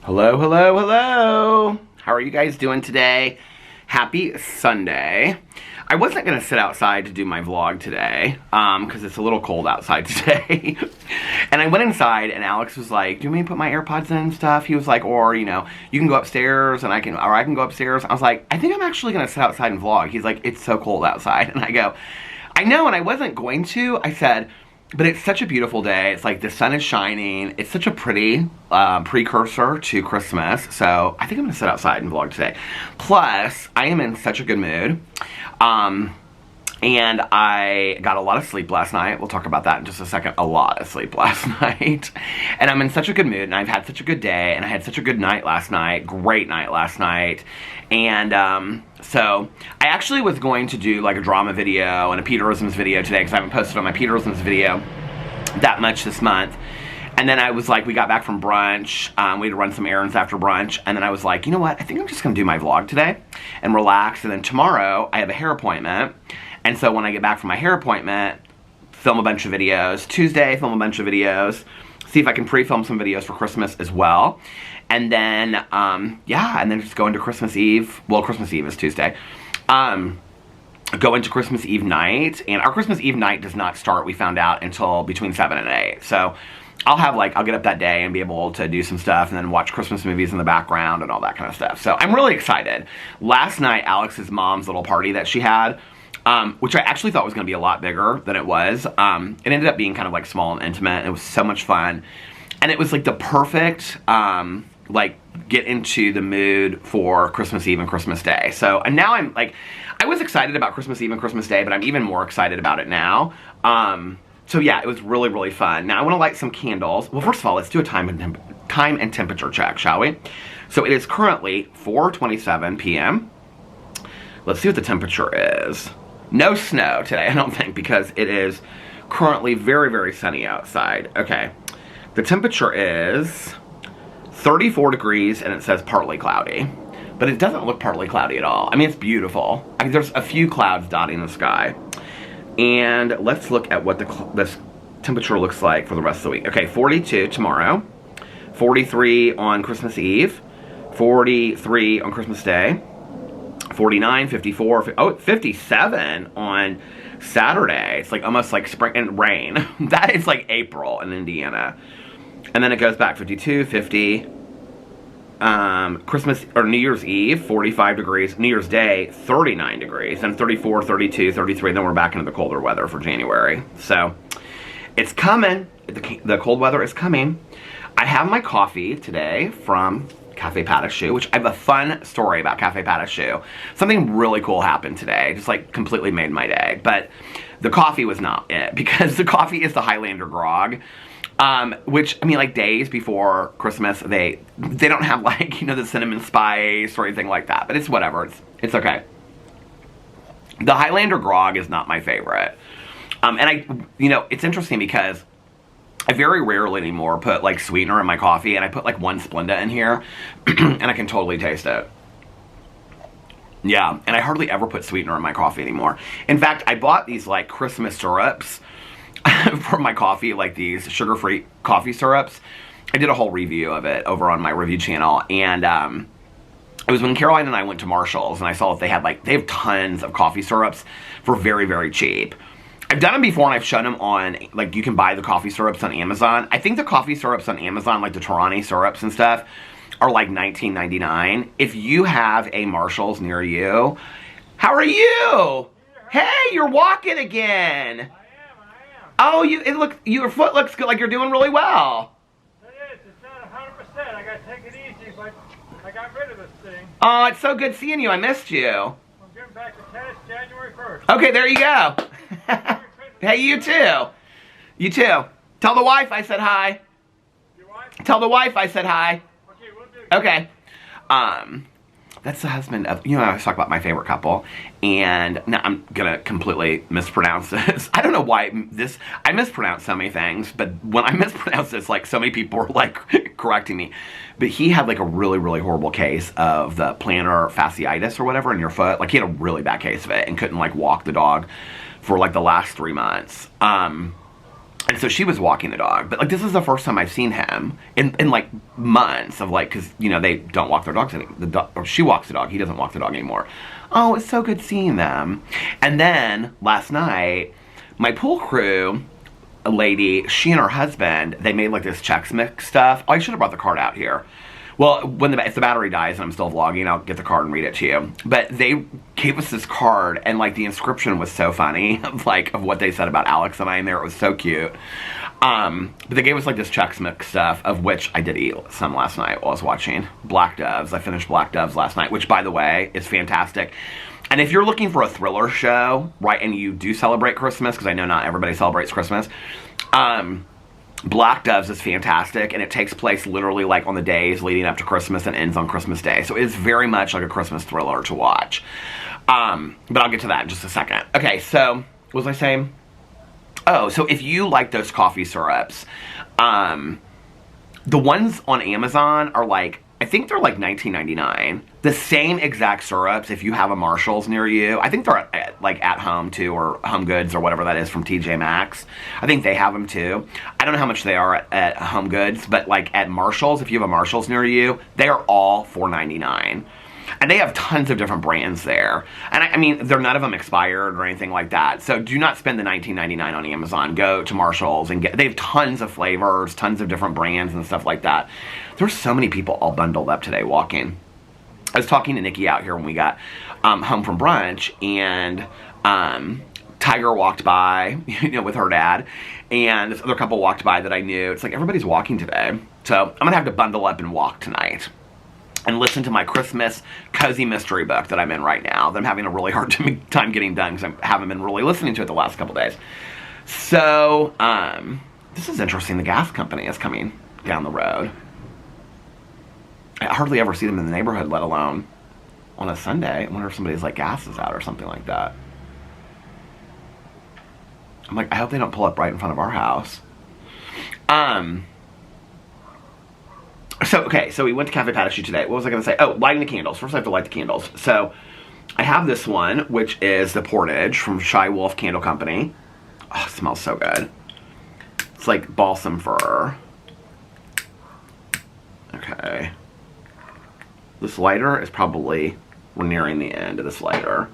Hello, hello, hello. How are you guys doing today? Happy Sunday. I wasn't going to sit outside to do my vlog today, because it's a little cold outside today. And I went inside and Alex was like, do you want me to put my AirPods in and stuff? He was like, or, you know, you can go upstairs and I can go upstairs. I was like, I think I'm actually going to sit outside and vlog. He's like, it's so cold outside. And I go, I know, and I wasn't going to. I said, but it's such a beautiful day. It's like the sun is shining. It's such a pretty precursor to Christmas. So I think I'm going to sit outside and vlog today. Plus, I am in such a good mood. And I got a lot of sleep last night. We'll talk about that in just a second. A lot of sleep last night. And I'm in such a good mood. And I've had such a good day. And I had such a good night last night. Great night last night. And so I actually was going to do like a drama video and a Peterisms video today, because I haven't posted on my Peterisms video that much this month. And then I was like, we got back from brunch. We had to run some errands after brunch. And then I was like, you know what? I think I'm just going to do my vlog today and relax. And then tomorrow I have a hair appointment. And so when I get back from my hair appointment, film a bunch of videos. Tuesday, film a bunch of videos. See if I can pre-film some videos for Christmas as well. And then, yeah, and then just go into Christmas Eve. Well, Christmas Eve is Tuesday. Go into Christmas Eve night. And our Christmas Eve night does not start, we found out, until between 7 and 8. So I'll have I'll get up that day and be able to do some stuff and then watch Christmas movies in the background and all that kind of stuff. So I'm really excited. Last night, Alex's mom's little party that she had, which I actually thought was going to be a lot bigger than it was. It ended up being kind of like small and intimate. And it was so much fun. And it was like the perfect, get into the mood for Christmas Eve and Christmas Day. So, and now I'm like, I was excited about Christmas Eve and Christmas Day, but I'm even more excited about it now. So yeah, it was really, really fun. Now I want to light some candles. Well, first of all, let's do a time and temperature check, shall we? So it is currently 4:27 p.m. Let's see what the temperature is. No snow today, I don't think, because it is currently very, very sunny outside. Okay. The temperature is 34 degrees and it says partly cloudy. But it doesn't look partly cloudy at all. I mean, it's beautiful. I mean, there's a few clouds dotting the sky. And let's look at what this temperature looks like for the rest of the week. Okay, 42 tomorrow. 43 on Christmas Eve. 43 on Christmas Day. 49, 54, 57 on Saturday. It's like almost like spring and rain. That is like April in Indiana. And then it goes back 52, 50. Christmas or New Year's Eve, 45 degrees. New Year's Day, 39 degrees. And 34, 32, 33. And then we're back into the colder weather for January. So it's coming. The cold weather is coming. I have my coffee today from Cafe Pas de Choux, which I have a fun story about Cafe Pas de Choux. Something really cool happened today. Just like completely made my day. But the coffee was not it, because the coffee is the Highlander grog. Which, I mean, like, days before Christmas, they don't have, like, you know, the cinnamon spice or anything like that. But it's whatever. It's okay. The Highlander grog is not my favorite. And it's interesting because I very rarely anymore put, like, sweetener in my coffee. And I put, like, one Splenda in here. And I can totally taste it. Yeah. And I hardly ever put sweetener in my coffee anymore. In fact, I bought these, like, Christmas syrups for my coffee, like these sugar-free coffee syrups. I did a whole review of it over on my review channel, and it was when Caroline and I went to Marshall's, and I saw that they have tons of coffee syrups for very, very cheap. I've done them before, and I've shown them on, like, you can buy the coffee syrups on Amazon. I think the coffee syrups on Amazon, like the Torani syrups and stuff, are like $19.99. If you have a Marshall's near you, how are you? Hey, you're walking again. Oh, your foot looks good, like you're doing really well. It is. It's not 100%. I got to take it easy, but I got rid of this thing. Oh, it's so good seeing you. I missed you. I'm getting back to tennis January 1st. Okay, there you go. Hey, you too. You too. Tell the wife I said hi. Your wife? Tell the wife I said hi. Okay, we'll do. Okay. That's the husband of, I always talk about my favorite couple, and now I'm gonna completely mispronounce this. I don't know why I mispronounce so many things, but when I mispronounce this, like, so many people were, like, correcting me. But he had, like, a really, really horrible case of the plantar fasciitis or whatever in your foot. Like, he had a really bad case of it and couldn't, like, walk the dog for, like, the last 3 months. And so she was walking the dog. But, like, this is the first time I've seen him in like, months of, like, because, you know, they don't walk their dogs anymore. Or she walks the dog. He doesn't walk the dog anymore. Oh, it's so good seeing them. And then, last night, my pool crew, a lady, she and her husband, they made, like, this Chex Mix stuff. Oh, I should have brought the card out here. Well, if the battery dies and I'm still vlogging, I'll get the card and read it to you. But they gave us this card, and, like, the inscription was so funny, of what they said about Alex and I in there. It was so cute. But they gave us, like, this Chex Mix stuff, of which I did eat some last night while I was watching Black Doves. I finished Black Doves last night, which, by the way, is fantastic. And if you're looking for a thriller show, right, and you do celebrate Christmas, because I know not everybody celebrates Christmas, Black Doves is fantastic, and it takes place literally like on the days leading up to Christmas and ends on Christmas Day. So it's very much like a Christmas thriller to watch. But I'll get to that in just a second. Okay, so what was I saying? Oh, so if you like those coffee syrups, the ones on Amazon are like, I think they're like $19.99. The same exact syrups, if you have a Marshall's near you. I think they're like at home too, or Home Goods or whatever that is from TJ Maxx. I think they have them too. I don't know how much they are at Home Goods, but like at Marshall's, if you have a Marshall's near you, they are all $4.99. And they have tons of different brands there. And I mean, they're none of them expired or anything like that. So do not spend the $19.99 on Amazon. Go to Marshall's and they have tons of flavors, tons of different brands and stuff like that. There's so many people all bundled up today walking. I was talking to Nikki out here when we got home from brunch, and Tiger walked by, you know, with her dad, and this other couple walked by that I knew. It's like everybody's walking today. So I'm going to have to bundle up and walk tonight and listen to my Christmas cozy mystery book that I'm in right now, that I'm having a really hard time getting done because I haven't been really listening to it the last couple days. So, this is interesting. The gas company is coming down the road. I hardly ever see them in the neighborhood, let alone on a Sunday. I wonder if somebody's, like, gas is out or something like that. I'm like, I hope they don't pull up right in front of our house. So we went to Cafe Patachu today. What was I going to say? Oh, lighting the candles. First I have to light the candles. So I have this one, which is the Portage from Shy Wolf Candle Company. Oh, it smells so good. It's like balsam fir. Okay. This lighter is probably, we're nearing the end of this lighter.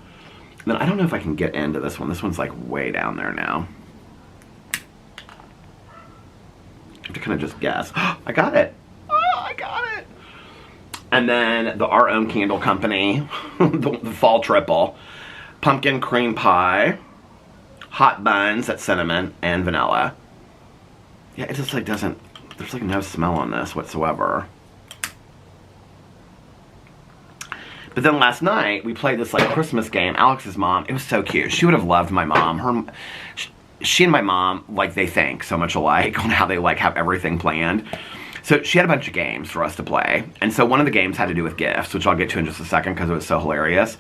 And then I don't know if I can get into this one. This one's like way down there now. I have to kind of just guess. I got it. I got it. And then the Our Own Candle Company, the Fall Triple, pumpkin cream pie, hot buns, that's cinnamon, and vanilla. Yeah, it just like doesn't, there's like no smell on this whatsoever. But then last night, we played this like Christmas game. Alex's mom, it was so cute. She would have loved my mom. She and my mom, like, they think so much alike on how they like have everything planned. So she had a bunch of games for us to play. And so one of the games had to do with gifts, which I'll get to in just a second because it was so hilarious.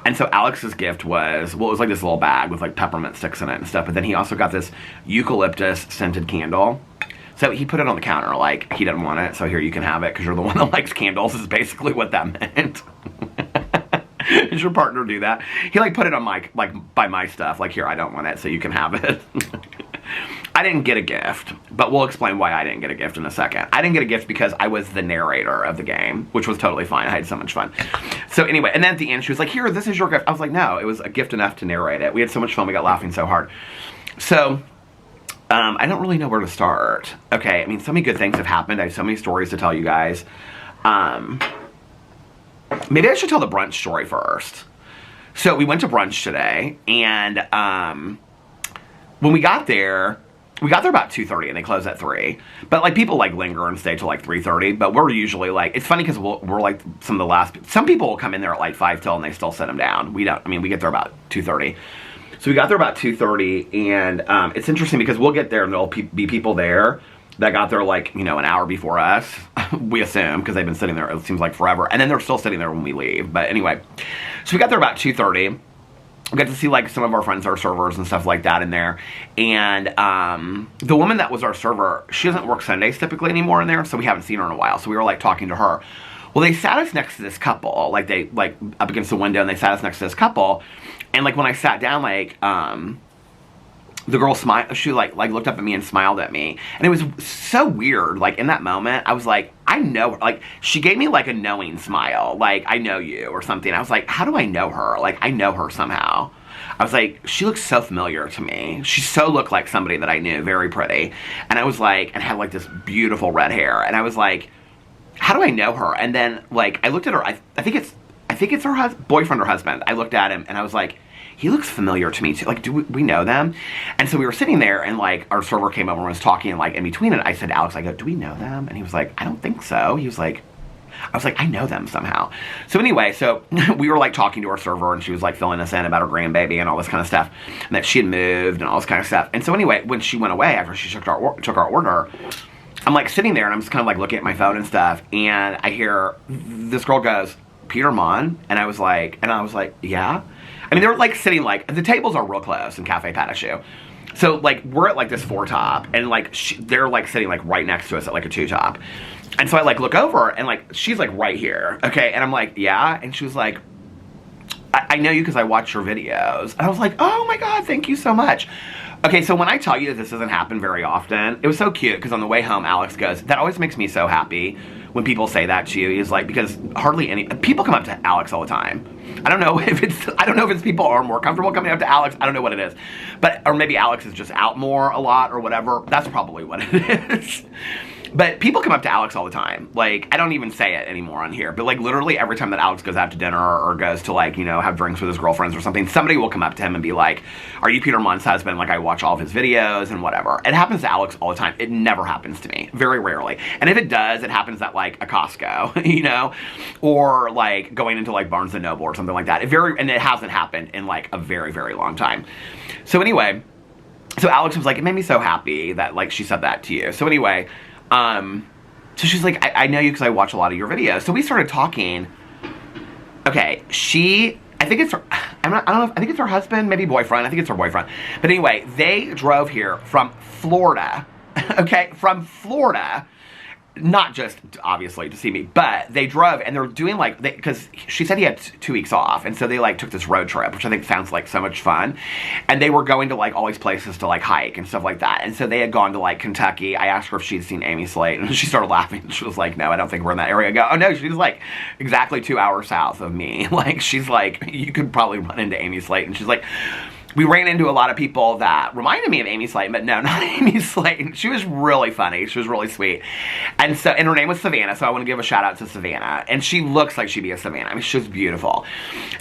And so Alex's gift was, well, it was like this little bag with like peppermint sticks in it and stuff. But then he also got this eucalyptus scented candle. So he put it on the counter, like, he didn't want it, so here, you can have it, because you're the one that likes candles, is basically what that meant. Did your partner do that? He, like, put it on my, like, by my stuff, like, here, I don't want it, so you can have it. I didn't get a gift, but we'll explain why I didn't get a gift in a second. I didn't get a gift because I was the narrator of the game, which was totally fine. I had so much fun. So anyway, and then at the end, she was like, here, this is your gift. I was like, no, it was a gift enough to narrate it. We had so much fun, we got laughing so hard. So I don't really know where to start. Okay, I mean, so many good things have happened. I have so many stories to tell you guys. Maybe I should tell the brunch story first. So we went to brunch today, and when we got there about 2:30, and they close at 3. But, like, people, like, linger and stay till, like, 3:30. But we're usually, like, it's funny because we're, like, some of the last, some people will come in there at, like, 5 till, and they still sit them down. We don't, I mean, we get there about 2:30. So we got there about 2:30, and it's interesting because we'll get there, and there'll be people there that got there, like, you know, an hour before us, we assume, because they've been sitting there, it seems like forever. And then they're still sitting there when we leave. But anyway, so we got there about 2:30. We got to see, like, some of our friends, our servers and stuff like that in there. And the woman that was our server, she doesn't work Sundays typically anymore in there, so we haven't seen her in a while. So we were, like, talking to her. Well, they sat us next to this couple. Like, they, like, up against the window, and they sat us next to this couple. And, like, when I sat down, like, the girl smiled, she like looked up at me and smiled at me. And it was so weird. Like in that moment, I was like, I know her. Like she gave me like a knowing smile. Like, I know you or something. I was like, how do I know her? Like I know her somehow. I was like, she looks so familiar to me. She so looked like somebody that I knew, very pretty. And I was like, and had like this beautiful red hair. And I was like, how do I know her? And then like, I looked at her, I think it's her boyfriend or husband. I looked at him and I was like, he looks familiar to me too. Like, do we know them? And so we were sitting there and like our server came over and was talking, and like in between it, I said to Alex, I go, do we know them? And he was like, I don't think so. He was like, I was like, I know them somehow. So anyway, so we were like talking to our server, and she was like filling us in about her grandbaby and all this kind of stuff, and that she had moved and all this kind of stuff. And so anyway, when she went away after she took our order, I'm like sitting there and I'm just kind of like looking at my phone and stuff, and I hear this girl goes, Peter Monn? And I was like, yeah. I mean, they were like sitting like, the tables are real close in Cafe Patachou. So like we're at like this 4-top, and like they're like sitting like right next to us at like a 2-top. And so I like look over and like she's like right here, okay? And I'm like, yeah. And she was like, I know you because I watch your videos. And I was like, oh my God, thank you so much. Okay, so when I tell you that this doesn't happen very often, it was so cute because on the way home, Alex goes, that always makes me so happy when people say that to you. He's like, because hardly any people come up to Alex all the time. I don't know if it's people are more comfortable coming up to Alex. I don't know what it is, but or maybe Alex is just out more a lot or whatever. That's probably what it is. But people come up to Alex all the time. Like, I don't even say it anymore on here, but like literally every time that Alex goes out to dinner or goes to like, you know, have drinks with his girlfriends or something, somebody will come up to him and be like, are you Peter Monn's husband? Like, I watch all of his videos and whatever. It happens to Alex all the time. It never happens to me. Very rarely. And if it does, it happens at like a Costco, you know, or like going into like Barnes & Noble or something like that. And it hasn't happened in like a very, very long time. So anyway, so Alex was like, it made me so happy that like she said that to you. So anyway, so she's like, I know you because I watch a lot of your videos. So we started talking. Okay, I think it's her, I don't know, I think it's her husband, maybe boyfriend. I think it's her boyfriend. But anyway, they drove here from Florida. Okay, from Florida. Not just, obviously, to see me, but they drove, and they're doing, like, because she said he had 2 weeks off, and so they, like, took this road trip, which I think sounds like so much fun, and they were going to, like, all these places to, like, hike and stuff like that, and so they had gone to, like, Kentucky. I asked her if she'd seen Amy Slate, and she started laughing. She was like, no, I don't think we're in that area. I go, oh, no, she's, like, exactly 2 hours south of me. Like, she's like, you could probably run into Amy Slate, and she's like, we ran into a lot of people that reminded me of Amy Slate, but no, not Amy Slate. She was really funny. She was really sweet. And her name was Savannah, so I want to give a shout out to Savannah. And she looks like she'd be a Savannah. I mean, she was beautiful.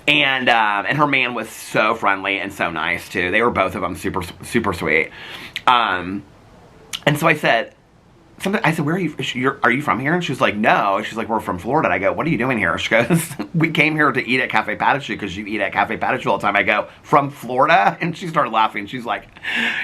And her man was so friendly and so nice, too. They were both of them super, super sweet. And so I said, where are you from here? And she was like, no. She's like, we're from Florida. And I go, what are you doing here? She goes, we came here to eat at Cafe Patachou because you eat at Cafe Patachou all the time. I go, from Florida? And she started laughing. She's like,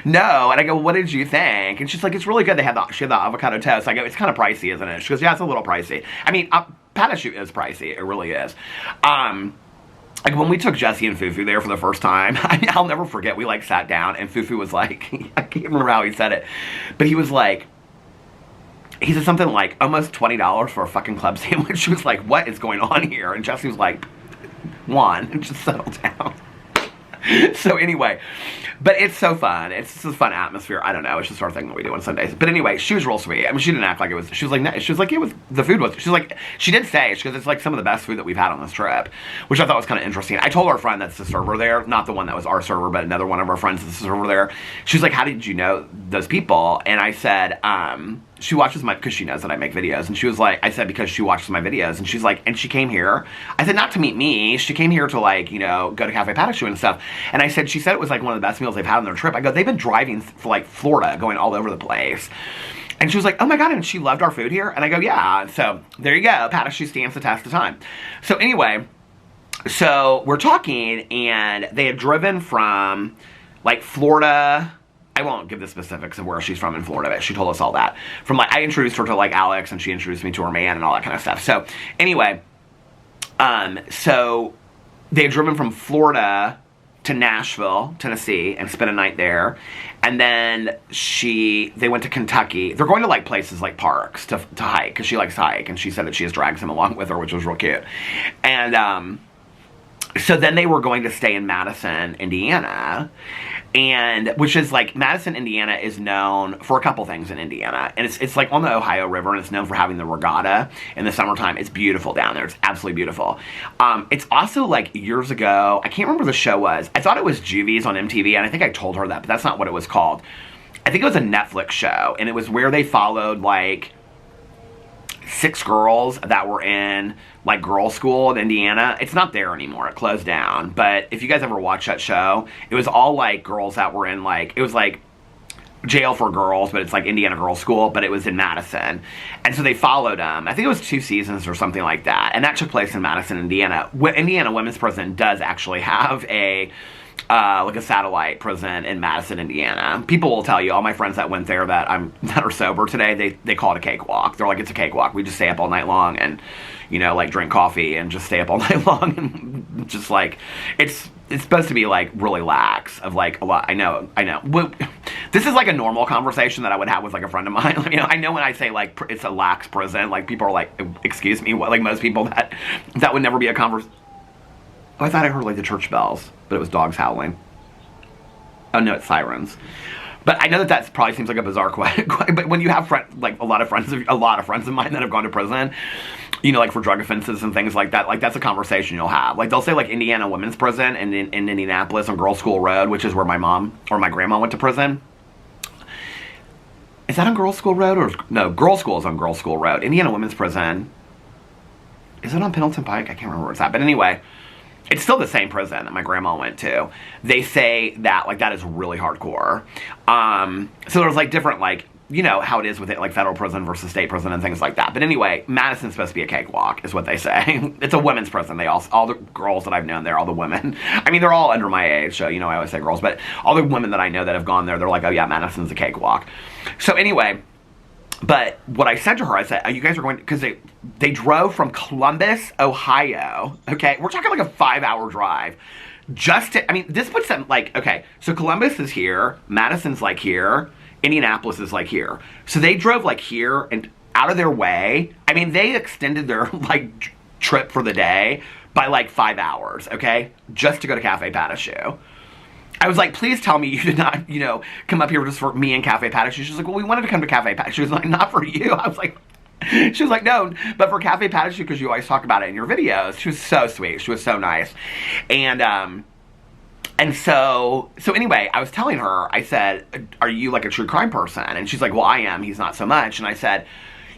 no. And I go, what did you think? And she's like, it's really good. She had the avocado toast. I go, it's kind of pricey, isn't it? She goes, yeah, it's a little pricey. I mean, Patachou is pricey. It really is. Like, when we took Jesse and Fufu there for the first time, I'll never forget, we, like, sat down, and Fufu was like, I can't remember how he said it, but he was like, he said something like, almost $20 for a fucking club sandwich. She was like, what is going on here? And Jesse was like, Juan, just settle down. So anyway, but it's so fun. It's just a fun atmosphere. I don't know. It's just sort of thing that we do on Sundays. But anyway, she was real sweet. I mean, she didn't act like it was, she was like, no, she was like, it was, the food was, she was like, she did say, she goes, it's like some of the best food that we've had on this trip, which I thought was kind of interesting. I told our friend that's the server there, not the one that was our server, but another one of our friends that's the server there. She was like, how did you know those people? And I said, she watches because she knows that I make videos. And she was like, I said, because she watches my videos. And she's like, and she came here. I said, not to meet me. She came here to, like, you know, go to Cafe Patachou and stuff. And I said, she said it was like one of the best meals they've had on their trip. I go, they've been driving for like Florida, going all over the place. And she was like, oh my God, and she loved our food here? And I go, yeah. So there you go. Patachou stands the test of time. So anyway, so we're talking, and they had driven from like Florida. I won't give the specifics of where she's from in Florida, but she told us all that. From like, I introduced her to like Alex, and she introduced me to her man and all that kind of stuff. So anyway, so they had driven from Florida to Nashville, Tennessee, and spent a night there. And then they went to Kentucky. They're going to like places like parks to hike, because she likes to hike, and she said that she has drags him along with her, which was real cute. And so then they were going to stay in Madison, Indiana. and which is like Madison, Indiana is known for a couple things in Indiana, and it's like on the Ohio River, and it's known for having the regatta in the summertime. It's beautiful down there. It's absolutely beautiful. It's also like years ago, I can't remember what the show was. I thought it was Juvie's on MTV, and I think I told her that, but that's not what it was called. I think it was a Netflix show, and it was where they followed like 6 girls that were in like girls' school in Indiana. It's not there anymore. It closed down. But if you guys ever watched that show, it was all like girls that were in like, it was like jail for girls, but it's like Indiana girls' school, but it was in Madison. And so they followed them. I think it was 2 seasons or something like that. And that took place in Madison, Indiana. Indiana Women's Prison does actually have a like a satellite prison in Madison, Indiana. People will tell you, all my friends that went there that are sober today, they call it a cakewalk. They're like, it's a cakewalk. We just stay up all night long and, you know, like drink coffee and just stay up all night long and just like, it's supposed to be like really lax of like a lot. I know. This is like a normal conversation that I would have with like a friend of mine. You know, I know when I say like it's a lax prison, like people are like, excuse me, what? Like most people that would never be a conversation. Oh, I thought I heard like the church bells, but it was dogs howling. Oh no, it's sirens. But I know that probably seems like a bizarre question. But when you have like a lot of friends of mine that have gone to prison, you know, like for drug offenses and things like that, like that's a conversation you'll have. Like they'll say like Indiana Women's Prison in Indianapolis on Girls School Road, which is where my mom or my grandma went to prison. Is that on Girls School Road or no? Girls School is on Girls School Road. Indiana Women's Prison. Is it on Pendleton Pike? I can't remember where it's at. But anyway. It's still the same prison that my grandma went to. They say that, like, that is really hardcore. So there's, like, different, like, you know, how it is with it, like, federal prison versus state prison and things like that. But anyway, Madison's supposed to be a cakewalk, is what they say. It's a women's prison. All the girls that I've known there, all the women. I mean, they're all under my age, so, you know, I always say girls. But all the women that I know that have gone there, they're like, oh, yeah, Madison's a cakewalk. So anyway... But what I said to her, I said, you guys are going, because they drove from Columbus, Ohio, okay? We're talking like a 5-hour drive. Just to, I mean, this puts them like, okay, so Columbus is here, Madison's like here, Indianapolis is like here. So they drove like here and out of their way. I mean, they extended their like trip for the day by like 5 hours, okay? Just to go to Cafe Pat a Shoe. I was like, please tell me you did not, you know, come up here just for me and Cafe Pat a Shoe. She was like, well, we wanted to come to Cafe Pat a Shoe. She was like, not for you. I was like, she was like, no, but for Cafe Pat a Shoe because you always talk about it in your videos. She was so sweet. She was so nice. And so anyway, I was telling her, I said, are you like a true crime person? And she's like, well, I am. He's not so much. And I said,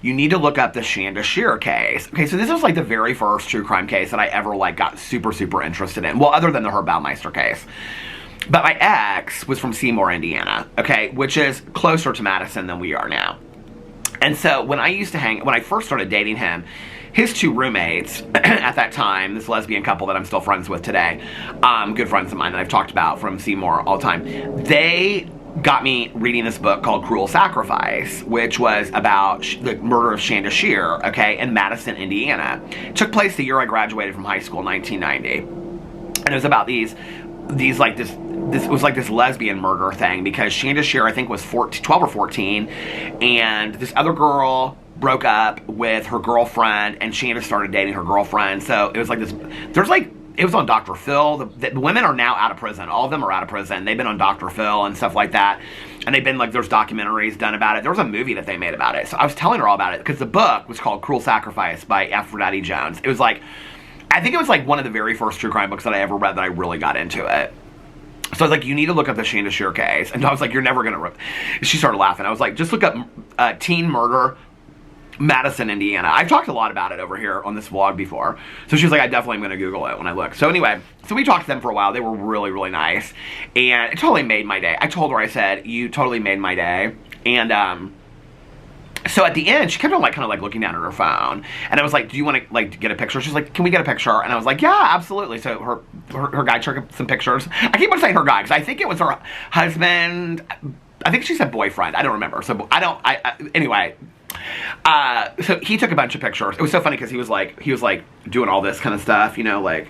you need to look up the Shanda Shear case. Okay, so this was like the very first true crime case that I ever like got super, super interested in. Well, other than the Herb Baumeister case. But my ex was from Seymour, Indiana, okay, which is closer to Madison than we are now. And so when I first started dating him, his 2 roommates at that time, this lesbian couple that I'm still friends with today, good friends of mine that I've talked about from Seymour all the time, they got me reading this book called Cruel Sacrifice, which was about the murder of Shanda Shear, okay, in Madison, Indiana. It took place the year I graduated from high school, 1990. And it was about this was like this lesbian murder thing because Shanda Shear, I think, was 12 or 14, and this other girl broke up with her girlfriend, and Shanda started dating her girlfriend. So it was like this, it was on Dr. Phil. The women are now out of prison. All of them are out of prison. They've been on Dr. Phil and stuff like that. And they've been like, there's documentaries done about it. There was a movie that they made about it. So I was telling her all about it because the book was called Cruel Sacrifice by Aphrodite Jones. It was like, I think it was like one of the very first true crime books that I ever read that I really got into it. So I was like, you need to look up the Shanda Shear case. And I was like, you're never going to... She started laughing. I was like, just look up teen murder, Madison, Indiana. I've talked a lot about it over here on this vlog before. So she was like, I definitely am going to Google it when I look. So anyway, so we talked to them for a while. They were really, really nice. And it totally made my day. I told her, I said, you totally made my day. And, so at the end, she kept on like kind of like looking down at her phone, and I was like, "Do you want to like get a picture?" She's like, "Can we get a picture?" And I was like, "Yeah, absolutely." So her guy took some pictures. I keep on saying her guy because I think it was her husband. I think she said boyfriend. I don't remember. So anyway. So he took a bunch of pictures. It was so funny because he was like doing all this kind of stuff, you know, like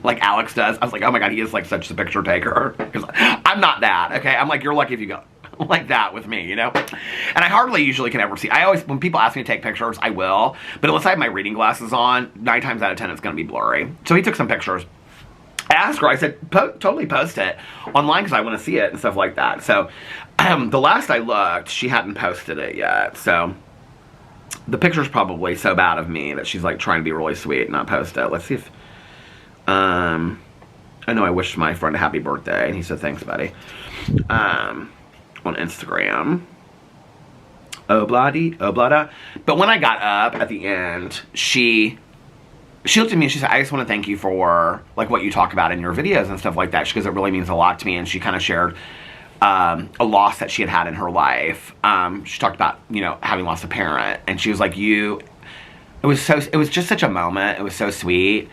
Alex does. I was like, oh my god, he is like such a picture taker. Because I'm not that. Okay, I'm like, you're lucky if you go like that with me, you know? And I hardly usually can ever see. I always, when people ask me to take pictures, I will. But unless I have my reading glasses on, 9 times out of 10 it's going to be blurry. So he took some pictures. I asked her, I said, totally post it online because I want to see it and stuff like that. So the last I looked, she hadn't posted it yet. So the picture's probably so bad of me that she's like trying to be really sweet and not post it. Let's see if, I know I wished my friend a happy birthday and he said, thanks, buddy. On Instagram. Oblada. But when I got up at the end, she looked at me and she said, I just want to thank you for like what you talk about in your videos and stuff like that, because it really means a lot to me. And she kind of shared a loss that she had in her life. She talked about, you know, having lost a parent, and she was like, it was just such a moment. It was so sweet.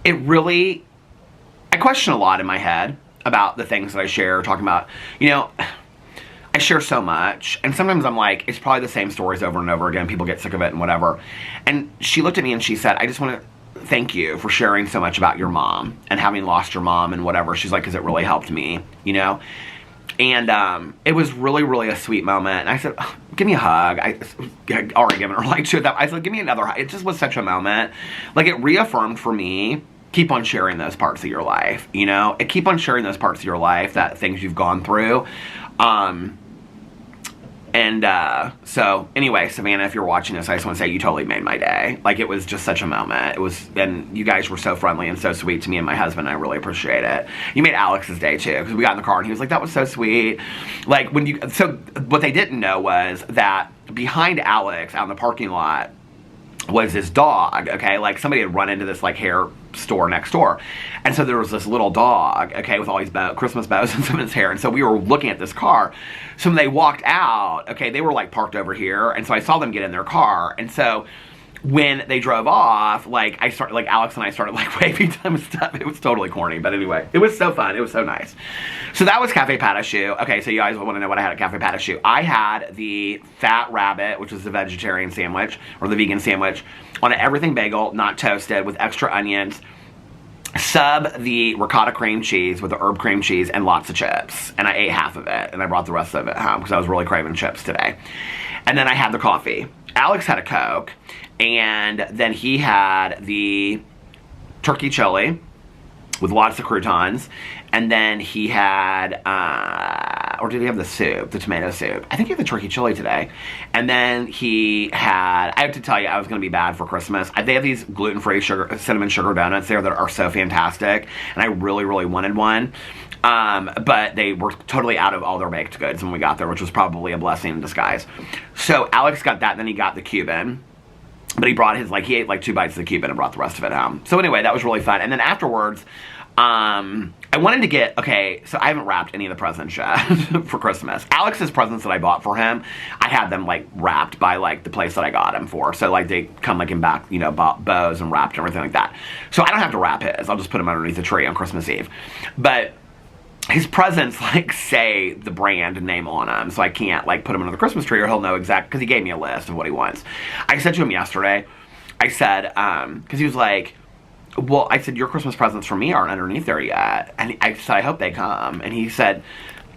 It really, I question a lot in my head about the things that I share, talking about, you know, I share so much, and sometimes I'm like, it's probably the same stories over and over again, people get sick of it and whatever. And she looked at me and she said, I just want to thank you for sharing so much about your mom and having lost your mom and whatever. She's like, because it really helped me, you know. And it was really, really a sweet moment. And I said, oh, give me a hug. I already given her like 2 of them. I said, give me another hug. It just was such a moment. Like, it reaffirmed for me, keep on sharing those parts of your life, you know? And keep on sharing those parts of your life, that things you've gone through. So anyway, Savannah, if you're watching this, I just want to say you totally made my day. Like, it was just such a moment. It was, and you guys were so friendly and so sweet to me and my husband. I really appreciate it. You made Alex's day too, because we got in the car and he was like, that was so sweet. Like, so what they didn't know was that behind Alex out in the parking lot was this dog, okay? Like, somebody had run into this, like, hair store next door. And so there was this little dog, okay, with all these Christmas bows and some of his hair. And so we were looking at this car. So when they walked out, okay, they were, like, parked over here. And so I saw them get in their car. And so when they drove off, like, Alex and I started, like, waving to them and stuff. It was totally corny. But anyway, it was so fun. It was so nice. So that was Cafe Pat a Choux. Okay, so you guys want to know what I had at Cafe Pat a Choux. I had the Fat Rabbit, which is the vegetarian sandwich, or the vegan sandwich, on an everything bagel, not toasted, with extra onions. Sub the ricotta cream cheese with the herb cream cheese and lots of chips. And I ate half of it, and I brought the rest of it home because I was really craving chips today. And then I had the coffee. Alex had a Coke, and then he had the turkey chili with lots of croutons, and then he had, or did he have the soup, the tomato soup? I think he had the turkey chili today. And then he had, I have to tell you, I was going to be bad for Christmas. They have these gluten-free cinnamon sugar donuts there that are so fantastic, and I really, really wanted one. But they were totally out of all their baked goods when we got there, which was probably a blessing in disguise. So Alex got that, and then he got the Cuban. But he brought his, like, he ate like 2 bites of the Cuban and brought the rest of it home. So anyway, that was really fun. And then afterwards, I wanted to get, okay, so I haven't wrapped any of the presents yet for Christmas. Alex's presents that I bought for him, I had them, like, wrapped by, like, the place that I got them for. So, like, they come, like, in back, you know, bows and wrapped and everything like that. So I don't have to wrap his. I'll just put him underneath the tree on Christmas Eve. But his presents, like, say the brand name on them, so I can't, like, put him under the Christmas tree or he'll know exactly, because he gave me a list of what he wants. I said to him yesterday, I said, because he was like, well, I said, your Christmas presents for me aren't underneath there yet. And I said, I hope they come. And he said,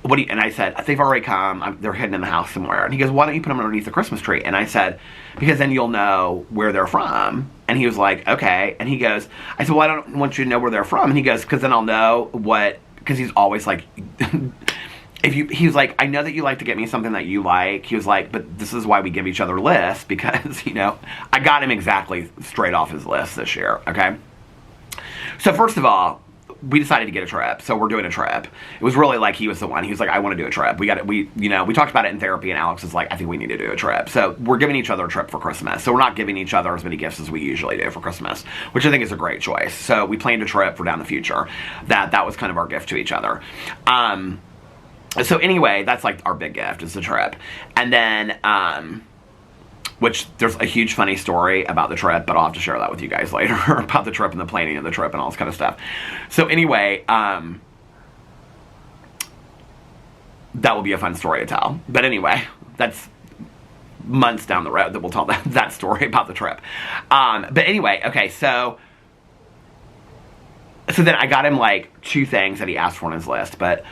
what do you, and I said, they've already come. They're hidden in the house somewhere. And he goes, why don't you put them underneath the Christmas tree? And I said, because then you'll know where they're from. And he was like, okay. And he goes, I said, well, I don't want you to know where they're from. And he goes, because then I'll know what, because he's always like, he was like, I know that you like to get me something that you like. He was like, but this is why we give each other lists, because, you know, I got him exactly straight off his list this year, okay? So first of all, we decided to get a trip, so we're doing a trip. It was really like he was the one. He was like, I want to do a trip. We talked about it in therapy, and Alex was like, I think we need to do a trip. So we're giving each other a trip for Christmas. So we're not giving each other as many gifts as we usually do for Christmas, which I think is a great choice. So we planned a trip for down the future. That was kind of our gift to each other. So anyway, that's like our big gift is the trip. And then, which there's a huge funny story about the trip, but I'll have to share that with you guys later about the trip and the planning of the trip and all this kind of stuff. So anyway, that will be a fun story to tell. But anyway, that's months down the road that we'll tell that story about the trip. But anyway, okay, so then I got him like 2 things that he asked for on his list, but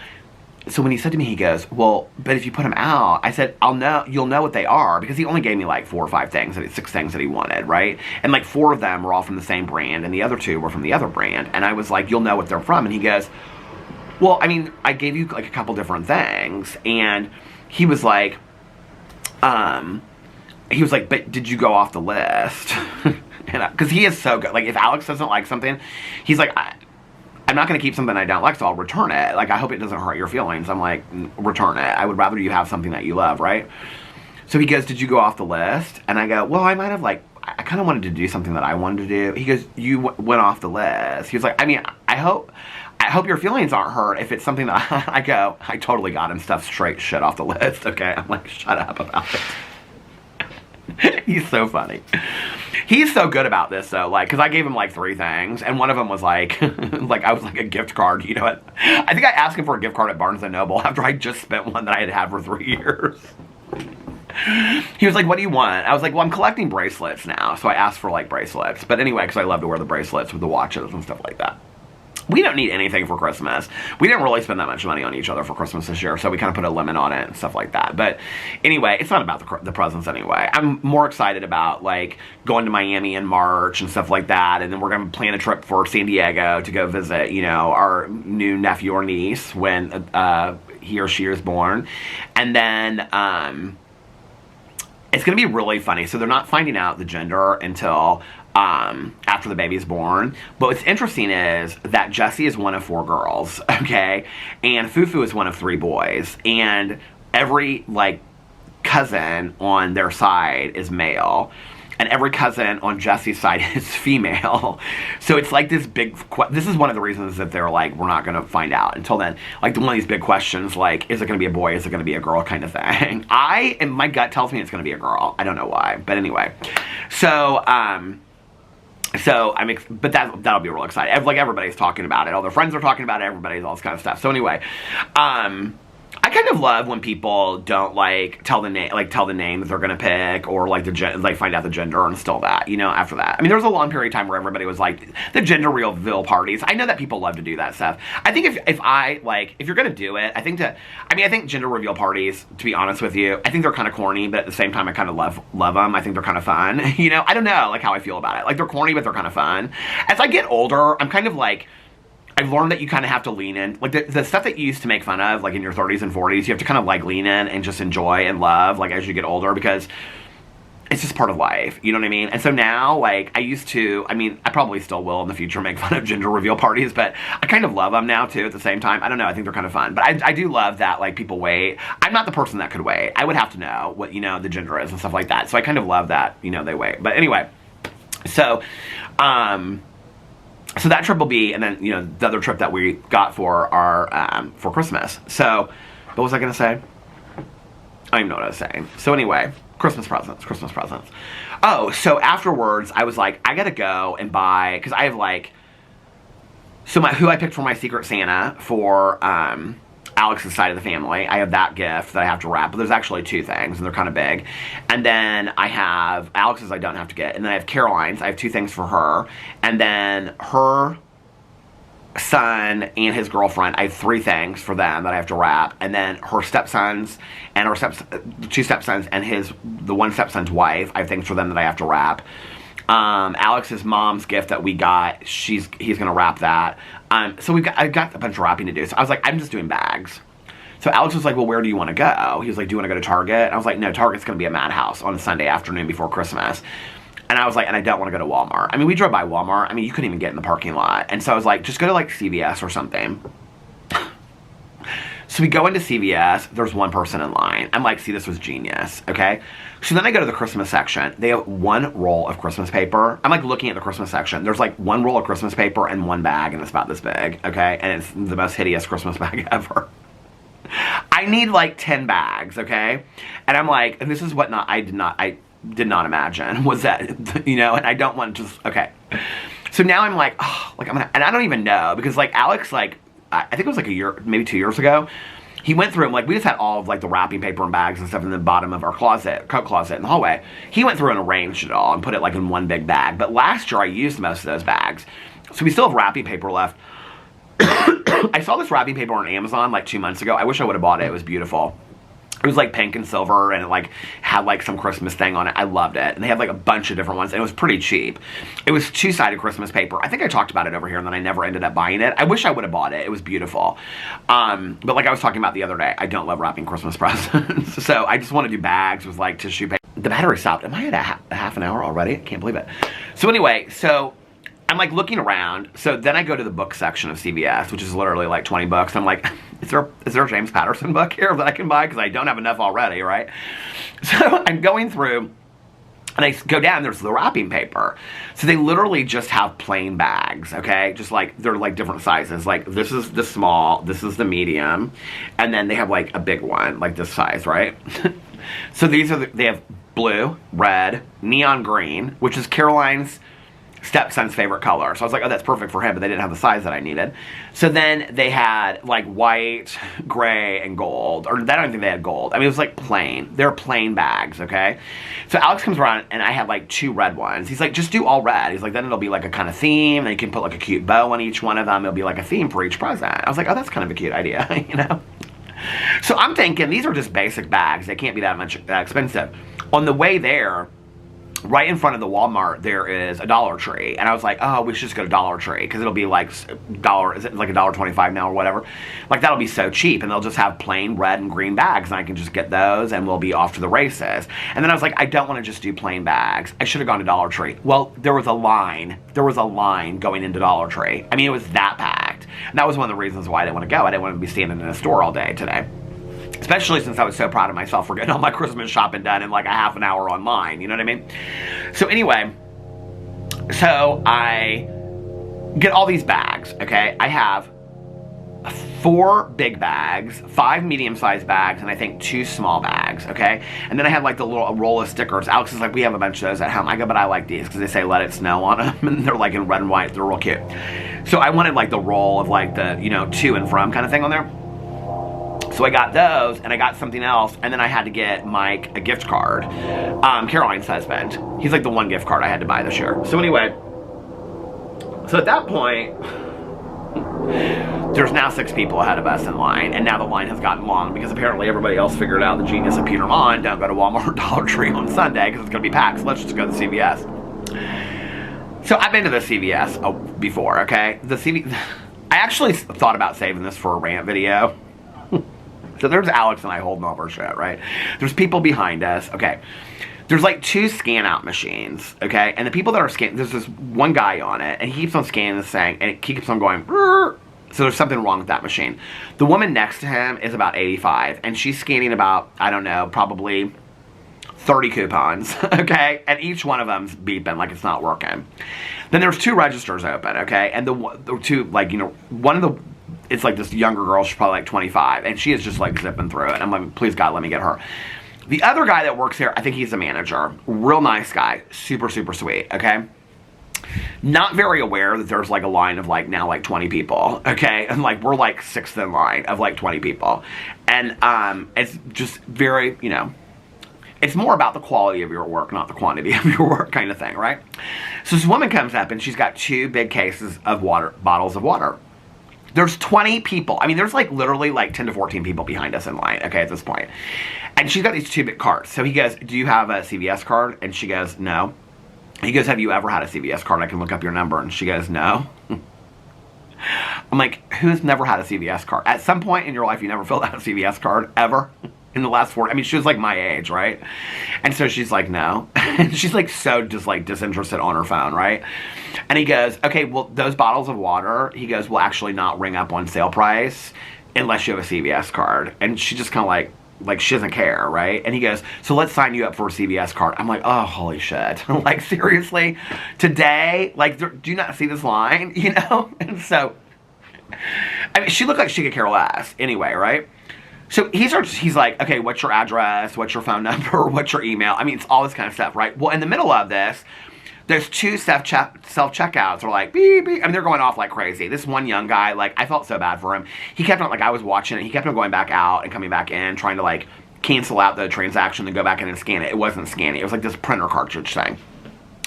so when he said to me, he goes, well, but if you put them out, I said, you'll know what they are, because he only gave me like 4 or 5 things, 6 things that he wanted, right? And like 4 of them were all from the same brand, and the other 2 were from the other brand. And I was like, you'll know what they're from. And he goes, well, I mean, I gave you like a couple different things. And he was like, but did you go off the list? Because he is so good. Like, if Alex doesn't like something, he's like, I'm not going to keep something I don't like, so I'll return it. Like, I hope it doesn't hurt your feelings. I'm like, return it. I would rather you have something that you love, right? So he goes, did you go off the list? And I go, well, I might have, like, I kind of wanted to do something that I wanted to do. He goes, you went off the list. He was like, I mean, I hope your feelings aren't hurt if it's something that I go, I totally got him stuff straight shit off the list, okay? I'm like, shut up about it. He's so funny. He's so good about this, though, like, because I gave him, like, 3 things, and one of them was, like, like, I was, like, a gift card, you know what? I think I asked him for a gift card at Barnes & Noble after I just spent one that I had for 3 years. He was like, what do you want? I was like, well, I'm collecting bracelets now, so I asked for, like, bracelets. But anyway, because I love to wear the bracelets with the watches and stuff like that. We don't need anything for Christmas. We didn't really spend that much money on each other for Christmas this year, so we kind of put a limit on it and stuff like that. But anyway, it's not about the presents anyway. I'm more excited about, like, going to Miami in March and stuff like that, and then we're going to plan a trip for San Diego to go visit, you know, our new nephew or niece when he or she is born. And then it's going to be really funny. So they're not finding out the gender until after the baby's born. But what's interesting is that Jessie is one of 4 girls, okay? And Fufu is one of 3 boys. And every, like, cousin on their side is male. And every cousin on Jessie's side is female. So it's like this big... This is one of the reasons that they're like, we're not going to find out until then. Like, one of these big questions, like, is it going to be a boy? Is it going to be a girl kind of thing? And my gut tells me it's going to be a girl. I don't know why. But anyway. So but that'll be real exciting. Like, everybody's talking about it. All their friends are talking about it. Everybody's all this kind of stuff. So anyway, I kind of love when people don't, like, tell the name that they're gonna pick, or like find out the gender and still that, you know, after that. I mean, there was a long period of time where everybody was like, the gender reveal parties. I know that people love to do that stuff. I think if you're gonna do it, I think gender reveal parties, to be honest with you, I think they're kind of corny, but at the same time, I kind of love them. I think they're kind of fun. You know, I don't know, like, how I feel about it. Like, they're corny, but they're kind of fun. As I get older, I'm kind of like, I've learned that you kind of have to lean in. Like, the stuff that you used to make fun of, like, in your 30s and 40s, you have to kind of, like, lean in and just enjoy and love, like, as you get older, because it's just part of life, you know what I mean? And so now, like, I probably still will in the future make fun of gender reveal parties, but I kind of love them now, too, at the same time. I don't know, I think they're kind of fun. But I do love that, like, people wait. I'm not the person that could wait. I would have to know what, you know, the gender is and stuff like that. So I kind of love that, you know, they wait. But anyway, so that trip will be, and then, you know, the other trip that we got for Christmas. So, what was I going to say? I don't even know what I was saying. So anyway, Christmas presents. Oh, so afterwards, I was like, I got to go and buy, because I have, like, who I picked for my Secret Santa for Alex's side of the family. I have that gift that I have to wrap, but there's actually 2 things, and they're kind of big. And then I have Alex's I don't have to get, and then I have Caroline's. I have 2 things for her, and then her son and his girlfriend, I have 3 things for them that I have to wrap, and then her stepsons and her 2 stepsons and the one stepson's wife, I have things for them that I have to wrap. Alex's mom's gift that we got, he's gonna wrap that. So I've got a bunch of wrapping to do. So I was like, I'm just doing bags. So Alex was like, well, where do you want to go? He was like, do you want to go to Target? And I was like, no, Target's gonna be a madhouse on a Sunday afternoon before Christmas. And I was like, and I don't want to go to Walmart. I mean, we drove by Walmart. I mean, you couldn't even get in the parking lot. And so I was like, just go to, like, CVS or something. So we go into CVS, there's 1 person in line. I'm like, see, this was genius, okay? So then I go to the Christmas section. They have 1 roll of Christmas paper. I'm like looking at the Christmas section. There's like 1 roll of Christmas paper and 1 bag, and it's about this big, okay? And it's the most hideous Christmas bag ever. I need like 10 bags, okay? And I'm like, and this is what I did not imagine was that, you know, and I don't want to just, okay. So now I'm like, oh, like, and I don't even know, because, like, Alex, like, I think it was like a year, maybe 2 years ago, he went through and, like, we just had all of, like, the wrapping paper and bags and stuff in the bottom of our coat closet in the hallway. He went through and arranged it all and put it, like, in 1 big bag. But last year I used most of those bags. So we still have wrapping paper left. I saw this wrapping paper on Amazon like 2 months ago. I wish I would have bought it. It was beautiful. It was like pink and silver, and it like had like some Christmas thing on it. I loved it. And they had like a bunch of different ones, and it was pretty cheap. It was 2-sided Christmas paper. I think I talked about it over here, and then I never ended up buying it. I wish I would have bought it. It was beautiful. But like I was talking about the other day, I don't love wrapping Christmas presents. So I just want to do bags with like tissue paper. The battery stopped. Am I at a half an hour already? I can't believe it. So anyway, so I'm like looking around. So then I go to the book section of CVS, which is literally like 20 books. I'm like, is there a James Patterson book here that I can buy? Because I don't have enough already, right? So I'm going through, and I go down, there's the wrapping paper. So they literally just have plain bags, okay? Just like, they're like different sizes. Like this is the small, this is the medium, and then they have like a big one, like this size, right? So these are, they have blue, red, neon green, which is Caroline's stepson's favorite color. So I was like, oh, that's perfect for him, but they didn't have the size that I needed. So then they had like white, gray, and gold. Or I don't think they had gold. I mean, it was like plain. They're plain bags, okay? So Alex comes around, and I had like 2 red ones. He's like, just do all red. He's like, then it'll be like a kind of theme, and you can put like a cute bow on each one of them. It'll be like a theme for each present. I was like, oh, that's kind of a cute idea, you know? So I'm thinking, these are just basic bags. They can't be that expensive. On the way there, right in front of the Walmart, there is a Dollar Tree. And I was like, oh, we should just go to Dollar Tree, because it'll be like is it like $1.25 now or whatever? Like, that'll be so cheap, and they'll just have plain red and green bags, and I can just get those, and we'll be off to the races. And then I was like, I don't want to just do plain bags. I should have gone to Dollar Tree. Well, there was a line. There was a line going into Dollar Tree. I mean, it was that packed. And that was one of the reasons why I didn't want to go. I didn't want to be standing in a store all day today. Especially since I was so proud of myself for getting all my Christmas shopping done in like a half an hour online, you know what I mean? So anyway, so I get all these bags, okay? I have 4 big bags, 5 medium-sized bags, and I think 2 small bags, okay? And then I have like the little roll of stickers. Alex is like, we have a bunch of those at home. I go, but I like these because they say let it snow on them, and they're like in red and white. They're real cute. So I wanted like the roll of like the, you know, to and from kind of thing on there. So I got those, and I got something else, and then I had to get Mike a gift card. Caroline's husband. He's like the one gift card I had to buy this year. So anyway, so at that point, there's now 6 people ahead of us in line, and now the line has gotten long because apparently everybody else figured out the genius of Peter Monn, don't go to Walmart or Dollar Tree on Sunday because it's going to be packed, so let's just go to CVS. So I've been to the CVS before, okay? I actually thought about saving this for a rant video. So there's Alex and I holding all of our shit, right? There's people behind us, okay? There's like 2 scan out machines, okay? And the people that are scanning, there's this one guy on it, and he keeps on scanning this thing, and it keeps on going, Rrr. So there's something wrong with that machine. The woman next to him is about 85, and she's scanning about, I don't know, probably 30 coupons, okay? And each one of them's beeping like it's not working. Then there's 2 registers open, okay? And the 2, like, you know, one of the, it's like this younger girl, she's probably like 25, and she is just like zipping through it. I'm like, please God, let me get her. The other guy that works here, I think he's the manager. Real nice guy. Super, super sweet, okay? Not very aware that there's like a line of like now like 20 people, okay? And like we're like 6th in line of like 20 people. And it's just very, you know, it's more about the quality of your work, not the quantity of your work kind of thing, right? So this woman comes up and she's got 2 big cases of water, bottles of water. There's 20 people. I mean, there's like literally like 10 to 14 people behind us in line, okay, at this point. And she's got these 2 big carts. So he goes, do you have a CVS card? And she goes, no. He goes, have you ever had a CVS card? I can look up your number. And she goes, no. I'm like, who's never had a CVS card? At some point in your life, you never filled out a CVS card, ever? In the last 4, I mean, she was like my age, right? And so she's like, no. And she's like so just like disinterested on her phone, right? And he goes, okay, well, those bottles of water, he goes, will actually not ring up on sale price unless you have a CVS card. And she just kind of like she doesn't care, right? And he goes, so let's sign you up for a CVS card. I'm like, oh, holy shit. Like, seriously? Today? Like, do you not see this line? You know? And so, I mean, she looked like she could care less anyway, right? So he's like, okay, what's your address? What's your phone number? What's your email? I mean, it's all this kind of stuff, right? Well, in the middle of this, there's 2 self-checkouts are like, beep, beep. I mean, they're going off like crazy. This one young guy, like, I felt so bad for him. He kept on, like, I was watching it. He kept on going back out and coming back in, trying to, like, cancel out the transaction and go back in and scan it. It wasn't scanning. It was like this printer cartridge thing.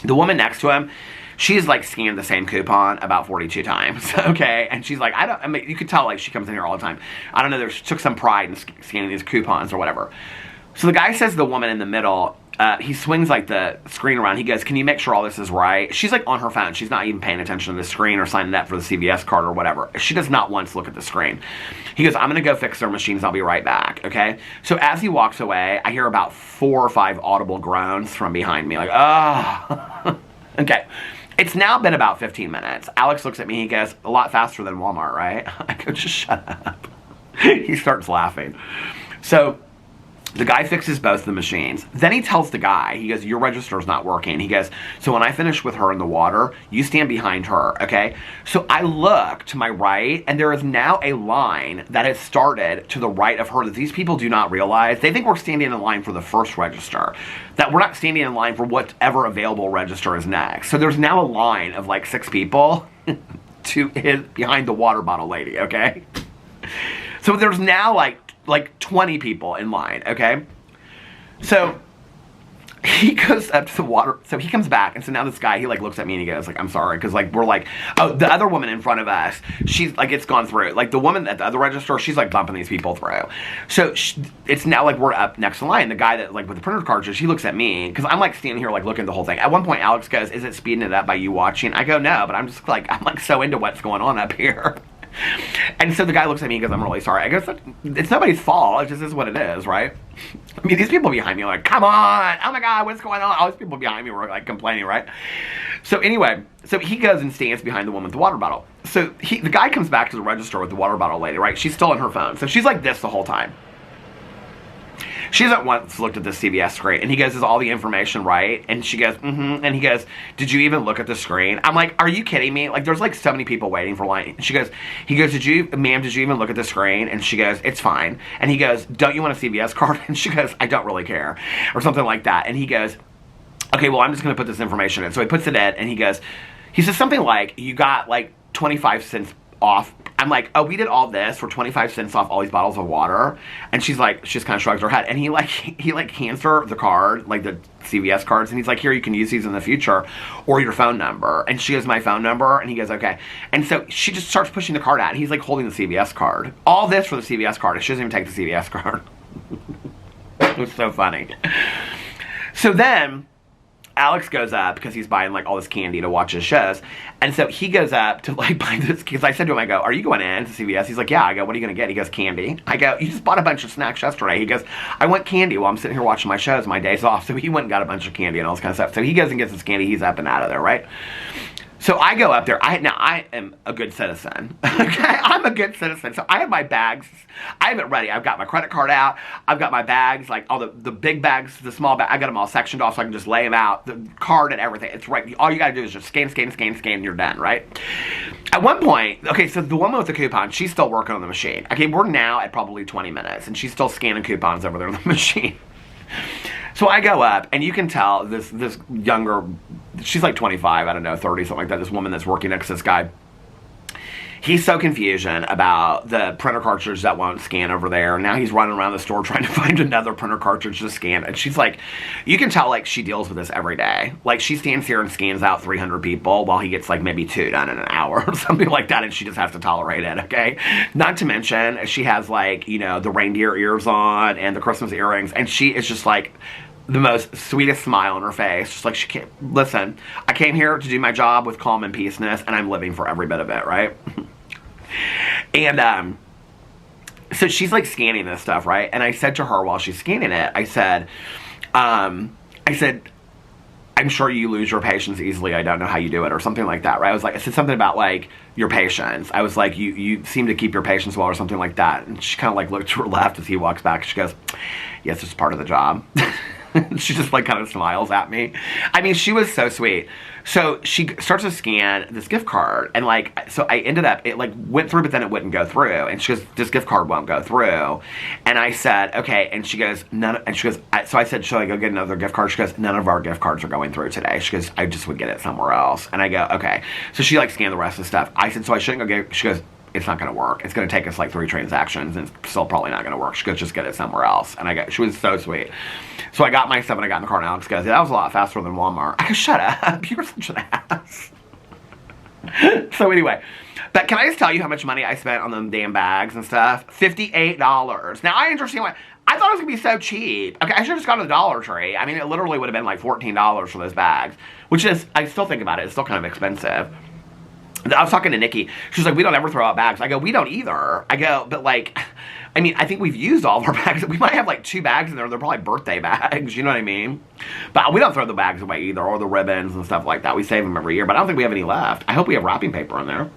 The woman next to him, she's like scanned the same coupon about 42 times, okay? And she's like, I mean, you could tell like she comes in here all the time. I don't know, she took some pride in scanning these coupons or whatever. So the guy says to the woman in the middle, he swings like the screen around. He goes, can you make sure all this is right? She's like on her phone. She's not even paying attention to the screen or signing up for the CVS card or whatever. She does not once look at the screen. He goes, I'm going to go fix their machines. I'll be right back. Okay. So as he walks away, I hear about 4 or 5 audible groans from behind me. Like, oh, okay. It's now been about 15 minutes. Alex looks at me. He goes, a lot faster than Walmart, right? I go, just shut up. He starts laughing. So the guy fixes both the machines. Then he tells the guy, he goes, your register's not working. He goes, so when I finish with her in the water, you stand behind her, okay? So I look to my right, and there is now a line that has started to the right of her that these people do not realize. They think we're standing in line for the first register, that we're not standing in line for whatever available register is next. So there's now a line of like 6 people behind the water bottle lady, okay? So there's now like 20 people in line, okay? So he goes up to the water, so he comes back, and so now this guy, he like looks at me and he goes like, I'm sorry, because like we're like, oh, the other woman in front of us, she's like, it's gone through. Like the woman at the other register, she's like bumping these people through. So it's now like we're up next in line. The guy that like with the printer cartridge, he looks at me, because I'm like standing here like looking at the whole thing. At one point, Alex goes, is it speeding it up by you watching? I go, no, but I'm like so into what's going on up here. And so the guy looks at me and goes, I'm really sorry. I guess it's nobody's fault. It just is what it is, right? I mean, these people behind me are like, come on. Oh my God, what's going on? All these people behind me were like complaining, right? So anyway, so he goes and stands behind the woman with the water bottle. So the guy comes back to the register with the water bottle lady, right? She's still on her phone. So she's like this the whole time. She hasn't once looked at the CVS screen. And he goes, is all the information right? And she goes, mm-hmm. And he goes, did you even look at the screen? I'm like, are you kidding me? Like, there's like so many people waiting for line. He goes, ma'am, did you even look at the screen? And she goes, it's fine. And he goes, don't you want a CVS card? And she goes, I don't really care. Or something like that. And he goes, okay, well, I'm just going to put this information in. So he puts it in, and he says something like, you got like 25 cents off. I'm like, oh, we did all this for 25 cents off all these bottles of water. And she's like, she just kind of shrugs her head. And he hands her the card, like the CVS cards. And he's like, here, you can use these in the future, or your phone number. And she has my phone number. And he goes, okay. And so she just starts pushing the card out. And he's like holding the CVS card. All this for the CVS card. She doesn't even take the CVS card. It was so funny. So then Alex goes up because he's buying like all this candy to watch his shows. And so he goes up to like buy this, because I said to him, I go, are you going in to CVS? He's like, yeah. I go, what are you going to get? He goes, candy. I go, you just bought a bunch of snacks yesterday. He goes, I want candy while I'm sitting here watching my shows, my days off. So he went and got a bunch of candy and all this kind of stuff. So he goes and gets his candy. He's up and out of there, right? So I go up there. I am a good citizen. Okay, I'm a good citizen. So I have my bags. I have it ready. I've got my credit card out. I've got my bags, like all the big bags, the small bag. I got them all sectioned off so I can just lay them out. The card and everything. It's right. All you got to do is just scan, and you're done, right? At one point, okay, so the woman with the coupon, she's still working on the machine. Okay, we're now at probably 20 minutes, and she's still scanning coupons over there on the machine. So I go up, and you can tell this younger, she's like 25, I don't know, 30, something like that, this woman that's working next to this guy. He's so confusion about the printer cartridge that won't scan over there. Now he's running around the store trying to find another printer cartridge to scan. And she's like, you can tell like she deals with this every day. Like she stands here and scans out 300 people while he gets like maybe 2 done in an hour or something like that. And she just has to tolerate it, okay? Not to mention, she has like, you know, the reindeer ears on and the Christmas earrings. And she is just like the most sweetest smile on her face. Just like she can't, listen, I came here to do my job with calm and peaceness, and I'm living for every bit of it, right? And so she's like scanning this stuff, right? And I said to her while she's scanning it, I said, I'm sure you lose your patience easily. I don't know how you do it, or something like that, right? I said something about like your patience. I was like, you seem to keep your patience well, or something like that. And she kind of like looked to her left as he walks back. She goes, yes, it's part of the job. She just like kind of smiles at me. I mean, she was so sweet. So she starts to scan this gift card, and like, so I ended up, it like went through, but then it wouldn't go through. And she goes, this gift card won't go through. And I said, okay. And she goes, so I said, should I go get another gift card? She goes, none of our gift cards are going through today. She goes, I just would get it somewhere else. And I go, okay. So she like scanned the rest of the stuff. I said, so I shouldn't go get, she goes, it's not going to work. It's going to take us like 3 transactions, and it's still probably not going to work. She could just get it somewhere else. And she was so sweet. So I got my stuff, and I got in the car, and Alex goes, yeah, that was a lot faster than Walmart. I go, shut up. You're such an ass. So anyway, but can I just tell you how much money I spent on them damn bags and stuff? $58. Now, I understand why. I thought it was going to be so cheap. Okay, I should have just gone to the Dollar Tree. I mean, it literally would have been like $14 for those bags, which is, I still think about it, it's still kind of expensive. I was talking to Nikki. She was like, we don't ever throw out bags. I go, we don't either. I go, but like, I mean, I think we've used all of our bags. We might have like 2 bags in there. They're probably birthday bags. You know what I mean? But we don't throw the bags away either, or the ribbons and stuff like that. We save them every year, but I don't think we have any left. I hope we have wrapping paper in there.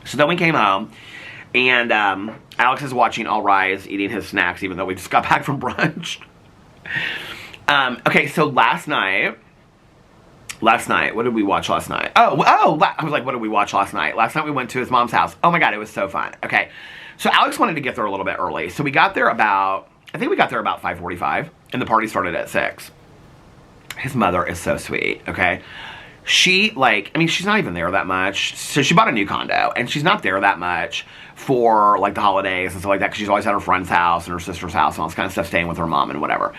So then we came home, and Alex is watching All Rise, eating his snacks, even though we just got back from brunch. Okay, so last night, what did we watch last night? I was like, what did we watch last night? Last night we went to his mom's house. Oh my God, it was so fun. Okay, so Alex wanted to get there a little bit early. So we got there about 5:45, and the party started at 6. His mother is so sweet, okay? She, like, I mean, she's not even there that much. So she bought a new condo, and she's not there that much for, like, the holidays and stuff like that, because she's always at her friend's house and her sister's house and all this kind of stuff, staying with her mom and whatever.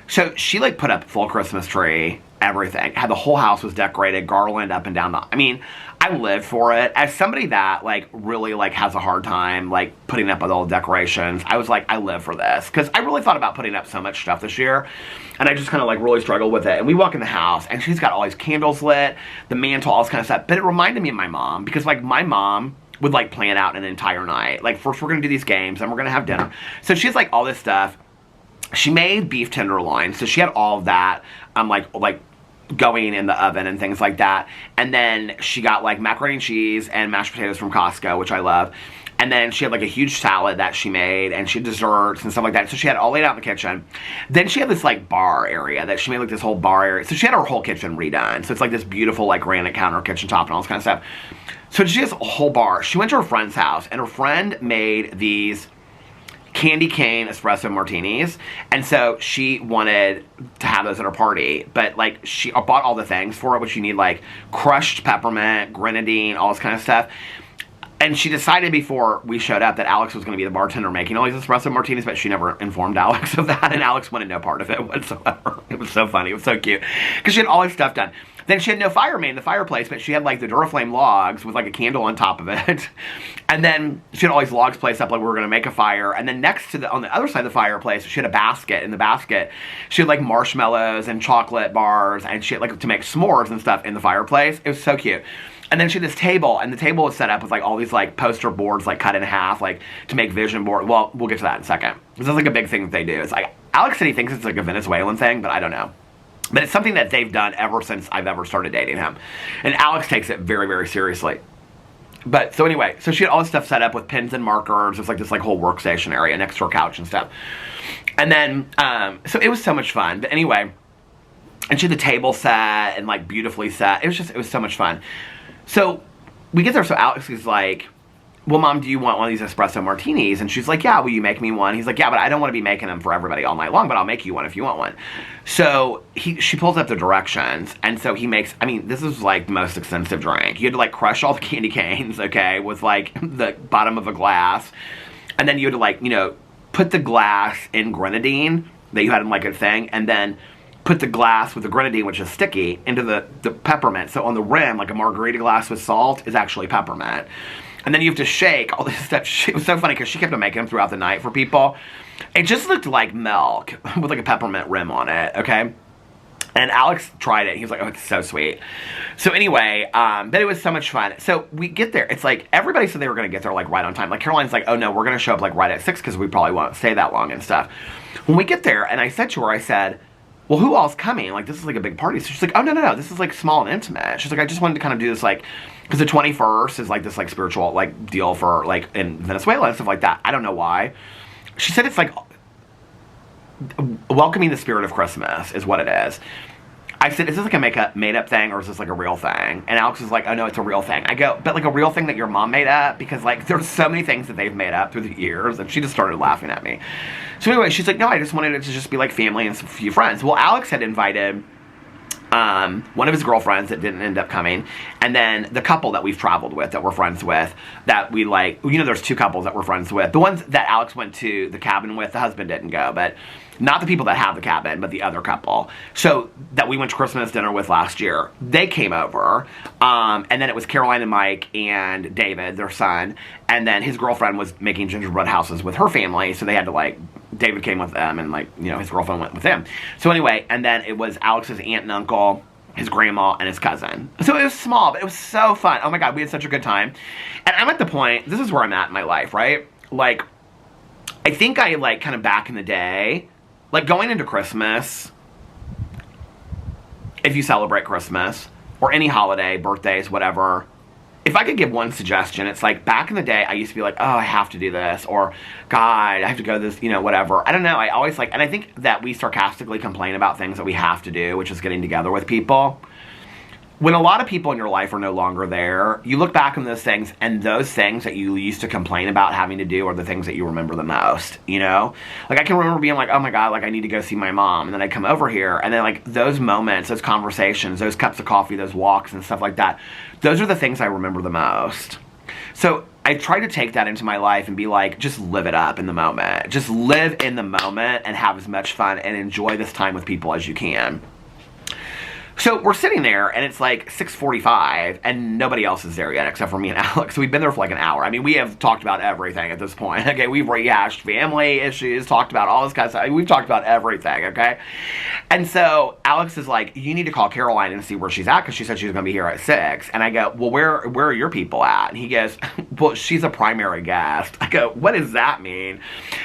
So she, like, put up a full Christmas tree, everything. Had the whole house was decorated, garland up and down the... I mean, I lived for it. As somebody that, like, really, like, has a hard time, like, putting up with all the decorations, I was like, I live for this. Because I really thought about putting up so much stuff this year, and I just kind of, like, really struggled with it. And we walk in the house, and she's got all these candles lit, the mantle, all this kind of stuff. But it reminded me of my mom, because, like, my mom would, like, plan out an entire night. Like, first we're going to do these games, then we're going to have dinner. So she has, like, all this stuff. She made beef tenderloin, so she had all of that, like going in the oven and things like that. And then she got like macaroni and cheese and mashed potatoes from Costco, which I love. And then she had like a huge salad that she made, and she had desserts and stuff like that. So she had all laid out in the kitchen. Then she had this like bar area that she made, like this whole bar area. So she had her whole kitchen redone. So it's like this beautiful like granite counter kitchen top and all this kind of stuff. So she has a whole bar. She went to her friend's house, and her friend made these candy cane espresso martinis, and so she wanted to have those at her party, but like she bought all the things for it, which you need, like crushed peppermint, grenadine, all this kind of stuff. And she decided before we showed up that Alex was going to be the bartender making all these espresso martinis, but she never informed Alex of that, and Alex wanted no part of it whatsoever. It was so funny. It was so cute because she had all this stuff done. Then she had no fire made in the fireplace, but she had like the Duraflame logs with like a candle on top of it. And then she had all these logs placed up like we were going to make a fire. And then next to on the other side of the fireplace, she had a basket. In the basket, she had like marshmallows and chocolate bars, and she had like to make s'mores and stuff in the fireplace. It was so cute. And then she had this table, and the table was set up with like all these like poster boards like cut in half, like to make vision board. Well, we'll get to that in a second. This is like a big thing that they do. It's like Alex said he thinks it's like a Venezuelan thing, but I don't know. But it's something that they've done ever since I've ever started dating him. And Alex takes it very, very seriously. But, so anyway, so she had all this stuff set up with pens and markers. There's like this like whole workstation area next to her couch and stuff. And then, so it was so much fun. But anyway, and she had the table set and like beautifully set. It was so much fun. So we get there, so Alex is like, well, Mom, do you want one of these espresso martinis? And she's like, yeah, will you make me one? He's like, yeah, but I don't want to be making them for everybody all night long, but I'll make you one if you want one. So she pulls up the directions, and so he makes, I mean, this is like the most extensive drink. You had to like crush all the candy canes, okay, with like the bottom of a glass. And then you had to like, you know, put the glass in grenadine that you had in like a thing, and then put the glass with the grenadine, which is sticky, into the peppermint. So on the rim, like a margarita glass with salt is actually peppermint. And then you have to shake all this stuff. It was so funny because she kept on making them throughout the night for people. It just looked like milk with like a peppermint rim on it, okay? And Alex tried it. He was like, oh, it's so sweet. So anyway, but it was so much fun. So we get there. It's like everybody said they were going to get there like right on time. Like Caroline's like, oh no, we're going to show up like right at 6 because we probably won't stay that long and stuff. When we get there, and I said to her, I said, well, who all's coming? Like, this is like a big party. So she's like, oh, no, this is like small and intimate. She's like, I just wanted to kind of do this like, because the 21st is like this like spiritual like deal for like in Venezuela and stuff like that. I don't know why. She said it's like welcoming the spirit of Christmas is what it is. I said, is this like a made-up thing, or is this like a real thing? And Alex was like, oh no, it's a real thing. I go, but like a real thing that your mom made up? Because like there's so many things that they've made up through the years. And she just started laughing at me. So anyway, she's like, no, I just wanted it to just be like family and a few friends. Well, Alex had invited one of his girlfriends that didn't end up coming, and then the couple that we've traveled with, that we're friends with, that we like, you know, there's two couples that we're friends with. The ones that Alex went to the cabin with, the husband didn't go, but not the people that have the cabin, but the other couple. So that we went to Christmas dinner with last year, they came over, and then it was Caroline and Mike and David, their son, and then his girlfriend was making gingerbread houses with her family, so they had to like, David came with them, and like, you know, his girlfriend went with him. So anyway, and then it was Alex's aunt and uncle, his grandma, and his cousin. So it was small, but it was so fun. Oh my God, we had such a good time. And I'm at the point, this is where I'm at in my life, right? Like, I think I like kind of back in the day, like going into Christmas, if you celebrate Christmas, or any holiday, birthdays, whatever, if I could give one suggestion, it's like back in the day, I used to be like, oh, I have to do this, or God, I have to go to this, you know, whatever. I don't know. I always like, and I think that we sarcastically complain about things that we have to do, which is getting together with people. When a lot of people in your life are no longer there, you look back on those things, and those things that you used to complain about having to do are the things that you remember the most, you know? Like, I can remember being like, oh my God, like, I need to go see my mom, and then I come over here, and then, like, those moments, those conversations, those cups of coffee, those walks and stuff like that, those are the things I remember the most. So I try to take that into my life and be like, just live it up in the moment. Just live in the moment and have as much fun and enjoy this time with people as you can. So we're sitting there, and it's like 6:45, and nobody else is there yet except for me and Alex. So we've been there for like an hour. I mean, we have talked about everything at this point. Okay, we've rehashed family issues, talked about all this kind of stuff. I mean, we've talked about everything, okay? And so Alex is like, you need to call Caroline and see where she's at, because she said she was going to be here at 6. And I go, well, where are your people at? And he goes, well, she's a primary guest. I go, what does that mean?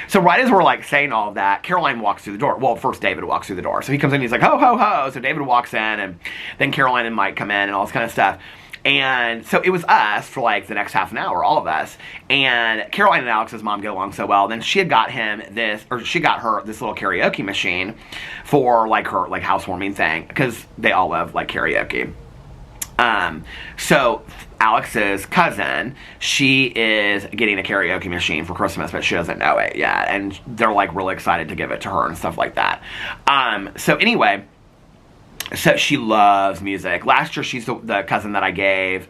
So right as we're like saying all of that, Caroline walks through the door. Well, first David walks through the door. So he comes in, he's like, ho, ho, ho. So David walks in, and then Caroline and Mike come in and all this kind of stuff. And so it was us for like the next half an hour, all of us. And Caroline and Alex's mom get along so well. Then she had got him this, or she got her this little karaoke machine for like her like housewarming thing, because they all love like karaoke. So Alex's cousin, she is getting a karaoke machine for Christmas, but she doesn't know it yet. And they're like really excited to give it to her and stuff like that. So anyway, so she loves music. Last year, she's the cousin that I gave.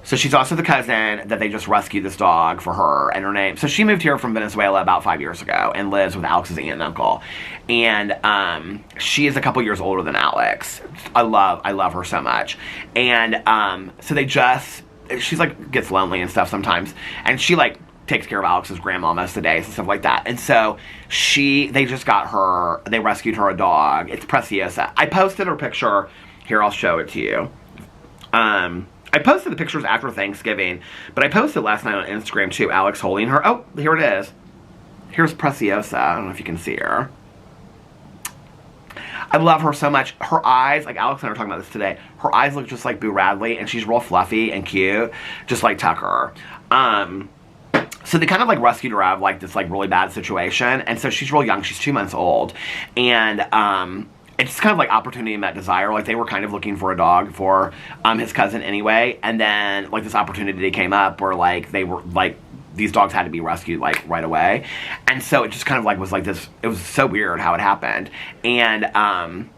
So she's also the cousin that they just rescued this dog for her, and her name. So she moved here from Venezuela about 5 years ago and lives with Alex's aunt and uncle. And she is a couple years older than Alex. I love her so much. And so she's like gets lonely and stuff sometimes, and she like takes care of Alex's grandma most of the days and stuff like that. And so they rescued her a dog. It's Preciosa. I posted her picture. Here, I'll show it to you. I posted the pictures after Thanksgiving, but I posted last night on Instagram too, Alex holding her. Oh, here it is. Here's Preciosa. I don't know if you can see her. I love her so much. Her eyes, like Alex and I were talking about this today, her eyes look just like Boo Radley, and she's real fluffy and cute, just like Tucker. So they kind of like rescued her out of like this like really bad situation, and so she's real young. She's 2 months old, and it's kind of like opportunity met desire. Like they were kind of looking for a dog for his cousin anyway, and then like this opportunity came up where like they were like these dogs had to be rescued like right away, and so it just kind of like was like this. It was so weird how it happened, and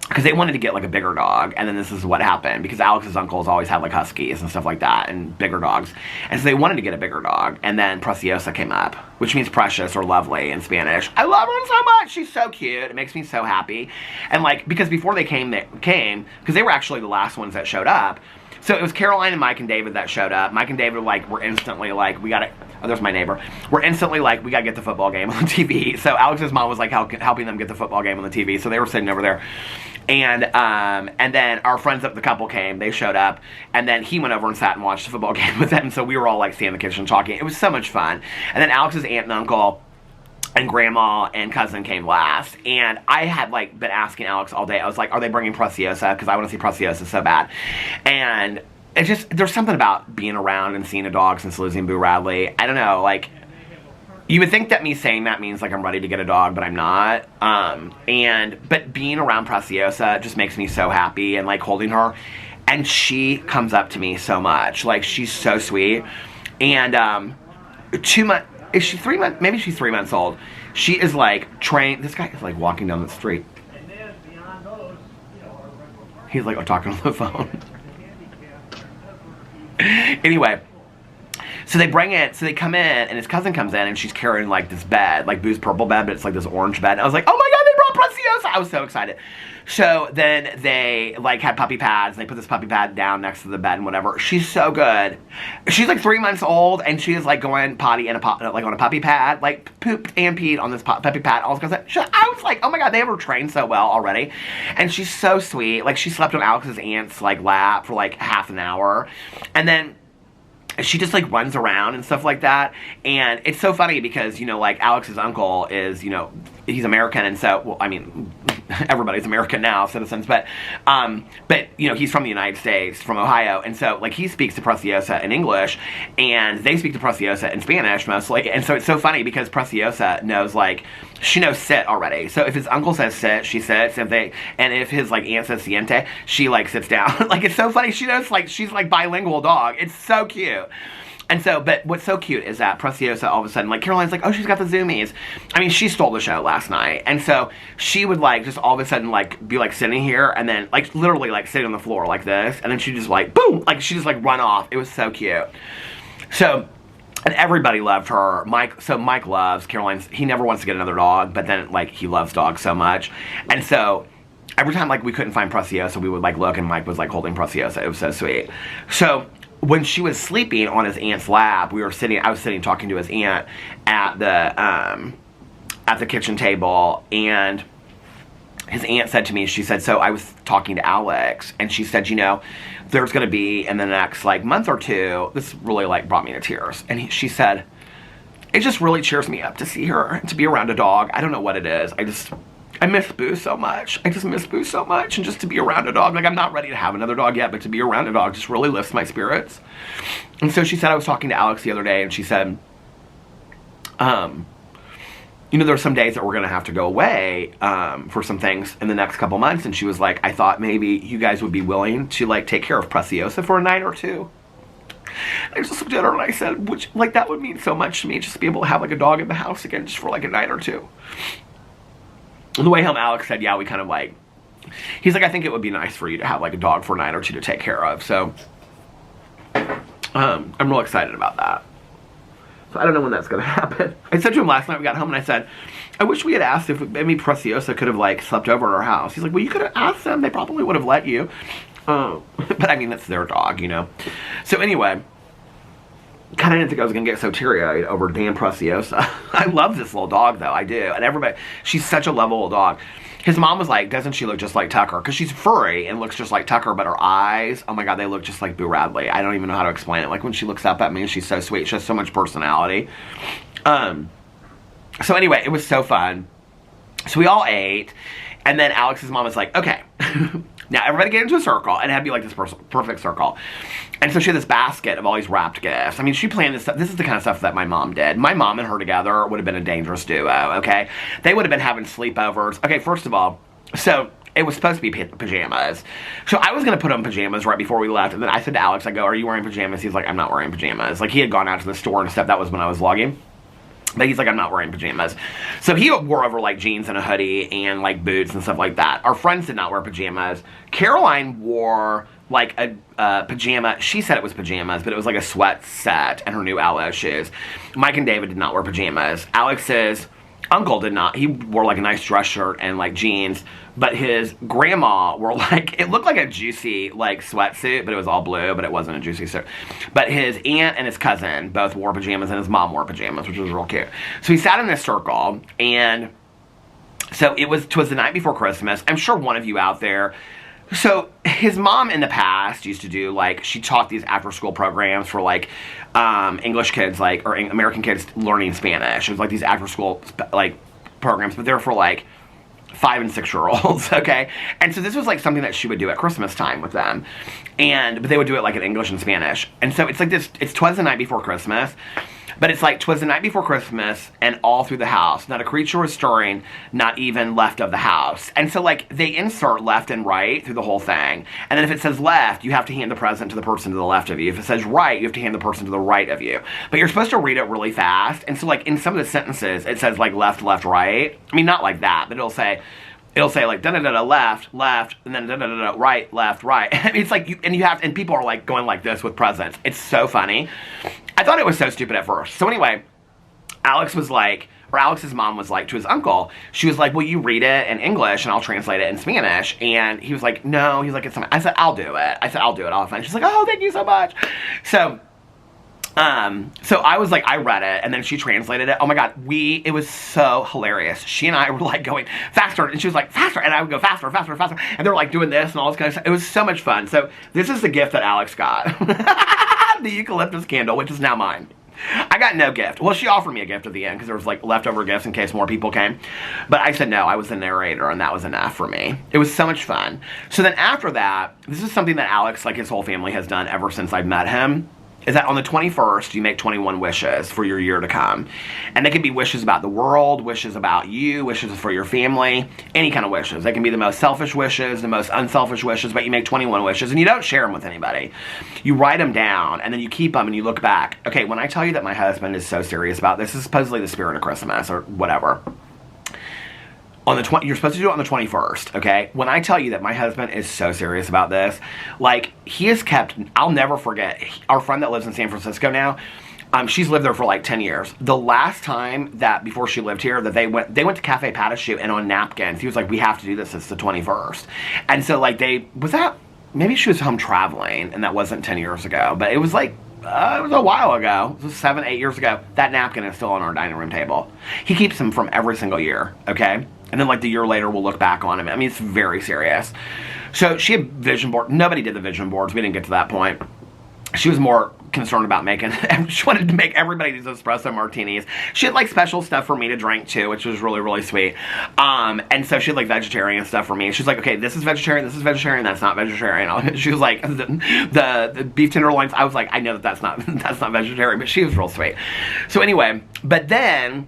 because they wanted to get like a bigger dog, and then this is what happened, because Alex's uncles always had like huskies and stuff like that and bigger dogs, and so they wanted to get a bigger dog, and then Preciosa came up, which means precious or lovely in Spanish. I love her so much. She's so cute. It makes me so happy. And like, because before they came because they were actually the last ones that showed up. So it was Caroline and Mike and David that showed up. Mike and David like were instantly like, we gotta, oh, there's my neighbor. We're instantly like, we gotta get the football game on the TV. So Alex's mom was like helping them get the football game on the TV. So they were sitting over there. And then our friends of the couple came, they showed up, and then he went over and sat and watched the football game with them. So we were all like standing in the kitchen talking. It was so much fun. And then Alex's aunt and uncle and grandma and cousin came last, and I had like been asking Alex all day. I was like, are they bringing Preciosa? Because I want to see Preciosa so bad. And it's just, there's something about being around and seeing a dog since losing Boo Radley. I don't know, like, you would think that me saying that means like I'm ready to get a dog, but I'm not. But being around Preciosa just makes me so happy, and like holding her, and she comes up to me so much. Like, she's so sweet. And 2 months, is she 3 months? Maybe she's 3 months old. She is like trained. This guy is like walking down the street. He's like talking on the phone. Anyway, so they come in, and his cousin comes in, and she's carrying like this bed, like Boo's purple bed, but it's like this orange bed. And I was like, oh my god, they brought Preciosa! I was so excited. So then they like had puppy pads, and they put this puppy pad down next to the bed and whatever. She's so good. She's like 3 months old, and she is like going potty in like on a puppy pad, like pooped and peed on this puppy pad. All this kind of stuff. I was like, oh my god, they have her trained so well already, and she's so sweet. Like she slept on Alex's aunt's like lap for like half an hour, and then she just like runs around and stuff like that. And it's so funny because, you know, like Alex's uncle is, you know, he's American, and so, well, I mean, everybody's American now, citizens, but, you know, he's from the United States, from Ohio, and so, like, he speaks to Preciosa in English, and they speak to Preciosa in Spanish, mostly, and so it's so funny because Preciosa knows, like, she knows sit already, so if his uncle says sit, she sits, and if his, like, aunt says siente, she, like, sits down. Like, it's so funny, she knows, like, she's, like, bilingual dog. It's so cute. And so, but what's so cute is that Preciosa, all of a sudden, like, Caroline's like, oh, she's got the zoomies. I mean, she stole the show last night. And so, she would, like, just all of a sudden, like, be, like, sitting here, and then, like, literally, like, sitting on the floor like this, and then she'd just, like, boom! Like, she'd just, like, run off. It was so cute. So, and everybody loved her. Mike loves Caroline's. He never wants to get another dog, but then, like, he loves dogs so much. And so, every time, like, we couldn't find Preciosa, we would, like, look, and Mike was, like, holding Preciosa. It was so sweet. So, when she was sleeping on his aunt's lap, I was sitting talking to his aunt at the kitchen table, and his aunt said to me, she said, so I was talking to Alex, and she said, you know, there's going to be in the next, like, month or two, this really, like, brought me to tears, and she said, it just really cheers me up to see her, to be around a dog. I don't know what it is. I miss Boo so much. I just miss Boo so much, and just to be around a dog, like, I'm not ready to have another dog yet, but to be around a dog just really lifts my spirits. And so she said, I was talking to Alex the other day, and she said, you know, there's some days that we're gonna have to go away for some things in the next couple months, and she was like, I thought maybe you guys would be willing to, like, take care of Preciosa for a night or two. I just looked at her and I said, which, like, that would mean so much to me, just to be able to have, like, a dog in the house again, just for, like, a night or two. And the way Alex said, yeah, we kind of, like, he's like, I think it would be nice for you to have, like, a dog for a night or two to take care of. So, I'm real excited about that. So I don't know when that's going to happen. I said to him last night, we got home, and I said, I wish we had asked if maybe Preciosa could have, like, slept over at our house. He's like, well, you could have asked them. They probably would have let you. But, I mean, that's their dog, you know. So, anyway, kind of didn't think I was going to get so teary-eyed over Dan Preciosa. I love this little dog, though. I do. And everybody, she's such a lovable dog. His mom was like, doesn't she look just like Tucker? Because she's furry and looks just like Tucker, but her eyes, oh my god, they look just like Boo Radley. I don't even know how to explain it. Like, when she looks up at me, she's so sweet. She has so much personality. So anyway, it was so fun. So we all ate, and then Alex's mom was like, okay, now everybody get into a circle, and it had to be like this perfect circle. And so she had this basket of all these wrapped gifts. I mean, she planned this stuff. This is the kind of stuff that my mom did. My mom and her together would have been a dangerous duo, okay? They would have been having sleepovers. Okay, first of all, so it was supposed to be pajamas. So I was going to put on pajamas right before we left, and then I said to Alex, I go, are you wearing pajamas? He's like, I'm not wearing pajamas. Like, he had gone out to the store and stuff. That was when I was vlogging. But he's like, I'm not wearing pajamas. So he wore over, like, jeans and a hoodie and, like, boots and stuff like that. Our friends did not wear pajamas. Caroline wore, like, a pajama. She said it was pajamas, but it was, like, a sweat set and her new LO shoes. Mike and David did not wear pajamas. Alex's uncle did not. He wore, like, a nice dress shirt and, like, jeans. But his grandma wore, like, it looked like a juicy, like, sweatsuit, but it was all blue, but it wasn't a juicy suit. But his aunt and his cousin both wore pajamas, and his mom wore pajamas, which was real cute. So he sat in this circle, and so it was the night before Christmas. I'm sure one of you out there, so his mom in the past used to do, like, she taught these after-school programs for, like, English kids, like, or American kids learning Spanish. It was, like, these after-school, like, programs, but they're for, like, 5- and 6-year-olds, okay? And so this was, like, something that she would do at Christmas time with them. But they would do it, like, in English and Spanish. And so it's like this, it's 'twas the night before Christmas, but it's like 'twas the night before Christmas, and all through the house, not a creature was stirring, not even left of the house. And so, like, they insert left and right through the whole thing. And then if it says left, you have to hand the present to the person to the left of you. If it says right, you have to hand the person to the right of you. But you're supposed to read it really fast. And so, like, in some of the sentences, it says, like, left, left, right. I mean, not like that, but it'll say, it'll say like da-da-da-da, left, left, and then da-da-da-da, right, left, right. It's like, and people are like going like this with presents. It's so funny. I thought it was so stupid at first. So anyway, Alex's mom was like to his uncle, she was like, will you read it in English and I'll translate it in Spanish? And he was like, no. He's like, it's something. I said, I'll do it. I'll find it. She's like, oh, thank you so much. So I was like, I read it, and then she translated it. Oh my God, it was so hilarious. She and I were like going faster, and she was like, faster, and I would go faster, faster, faster, and they were like doing this and all this kind of stuff. It was so much fun. So this is the gift that Alex got. The eucalyptus candle, which is now mine. I got no gift. Well, she offered me a gift at the end because there was like leftover gifts in case more people came. But I said no, I was the narrator and that was enough for me. It was so much fun. So then after that, this is something that Alex, like his whole family has done ever since I've met him, is that on the 21st, you make 21 wishes for your year to come. And they can be wishes about the world, wishes about you, wishes for your family, any kind of wishes. They can be the most selfish wishes, the most unselfish wishes, but you make 21 wishes and you don't share them with anybody. You write them down and then you keep them and you look back. Okay, when I tell you that my husband is so serious about this is supposedly the spirit of Christmas or whatever. You're supposed to do it on the 21st, okay? When I tell you that my husband is so serious about this, like, he has kept, I'll never forget, our friend that lives in San Francisco now, she's lived there for like 10 years. The last time that, before she lived here, that they went to Cafe Pas de Choux, and on napkins, he was like, we have to do this, it's the 21st. And so, like, maybe she was home traveling, and that wasn't 10 years ago, but it was like, it was a while ago. It was 7, 8 years ago. That napkin is still on our dining room table. He keeps them from every single year, okay? And then like the year later, we'll look back on him. I mean, it's very serious. So she had vision board. Nobody did the vision boards. We didn't get to that point. She was more concerned about she wanted to make everybody these espresso martinis. She had like special stuff for me to drink too, which was really, really sweet. And so she had like vegetarian stuff for me. She's like, okay, this is vegetarian, that's not vegetarian. She was like, the beef tenderloins. I was like, I know that's not vegetarian, but she was real sweet. So anyway, but then,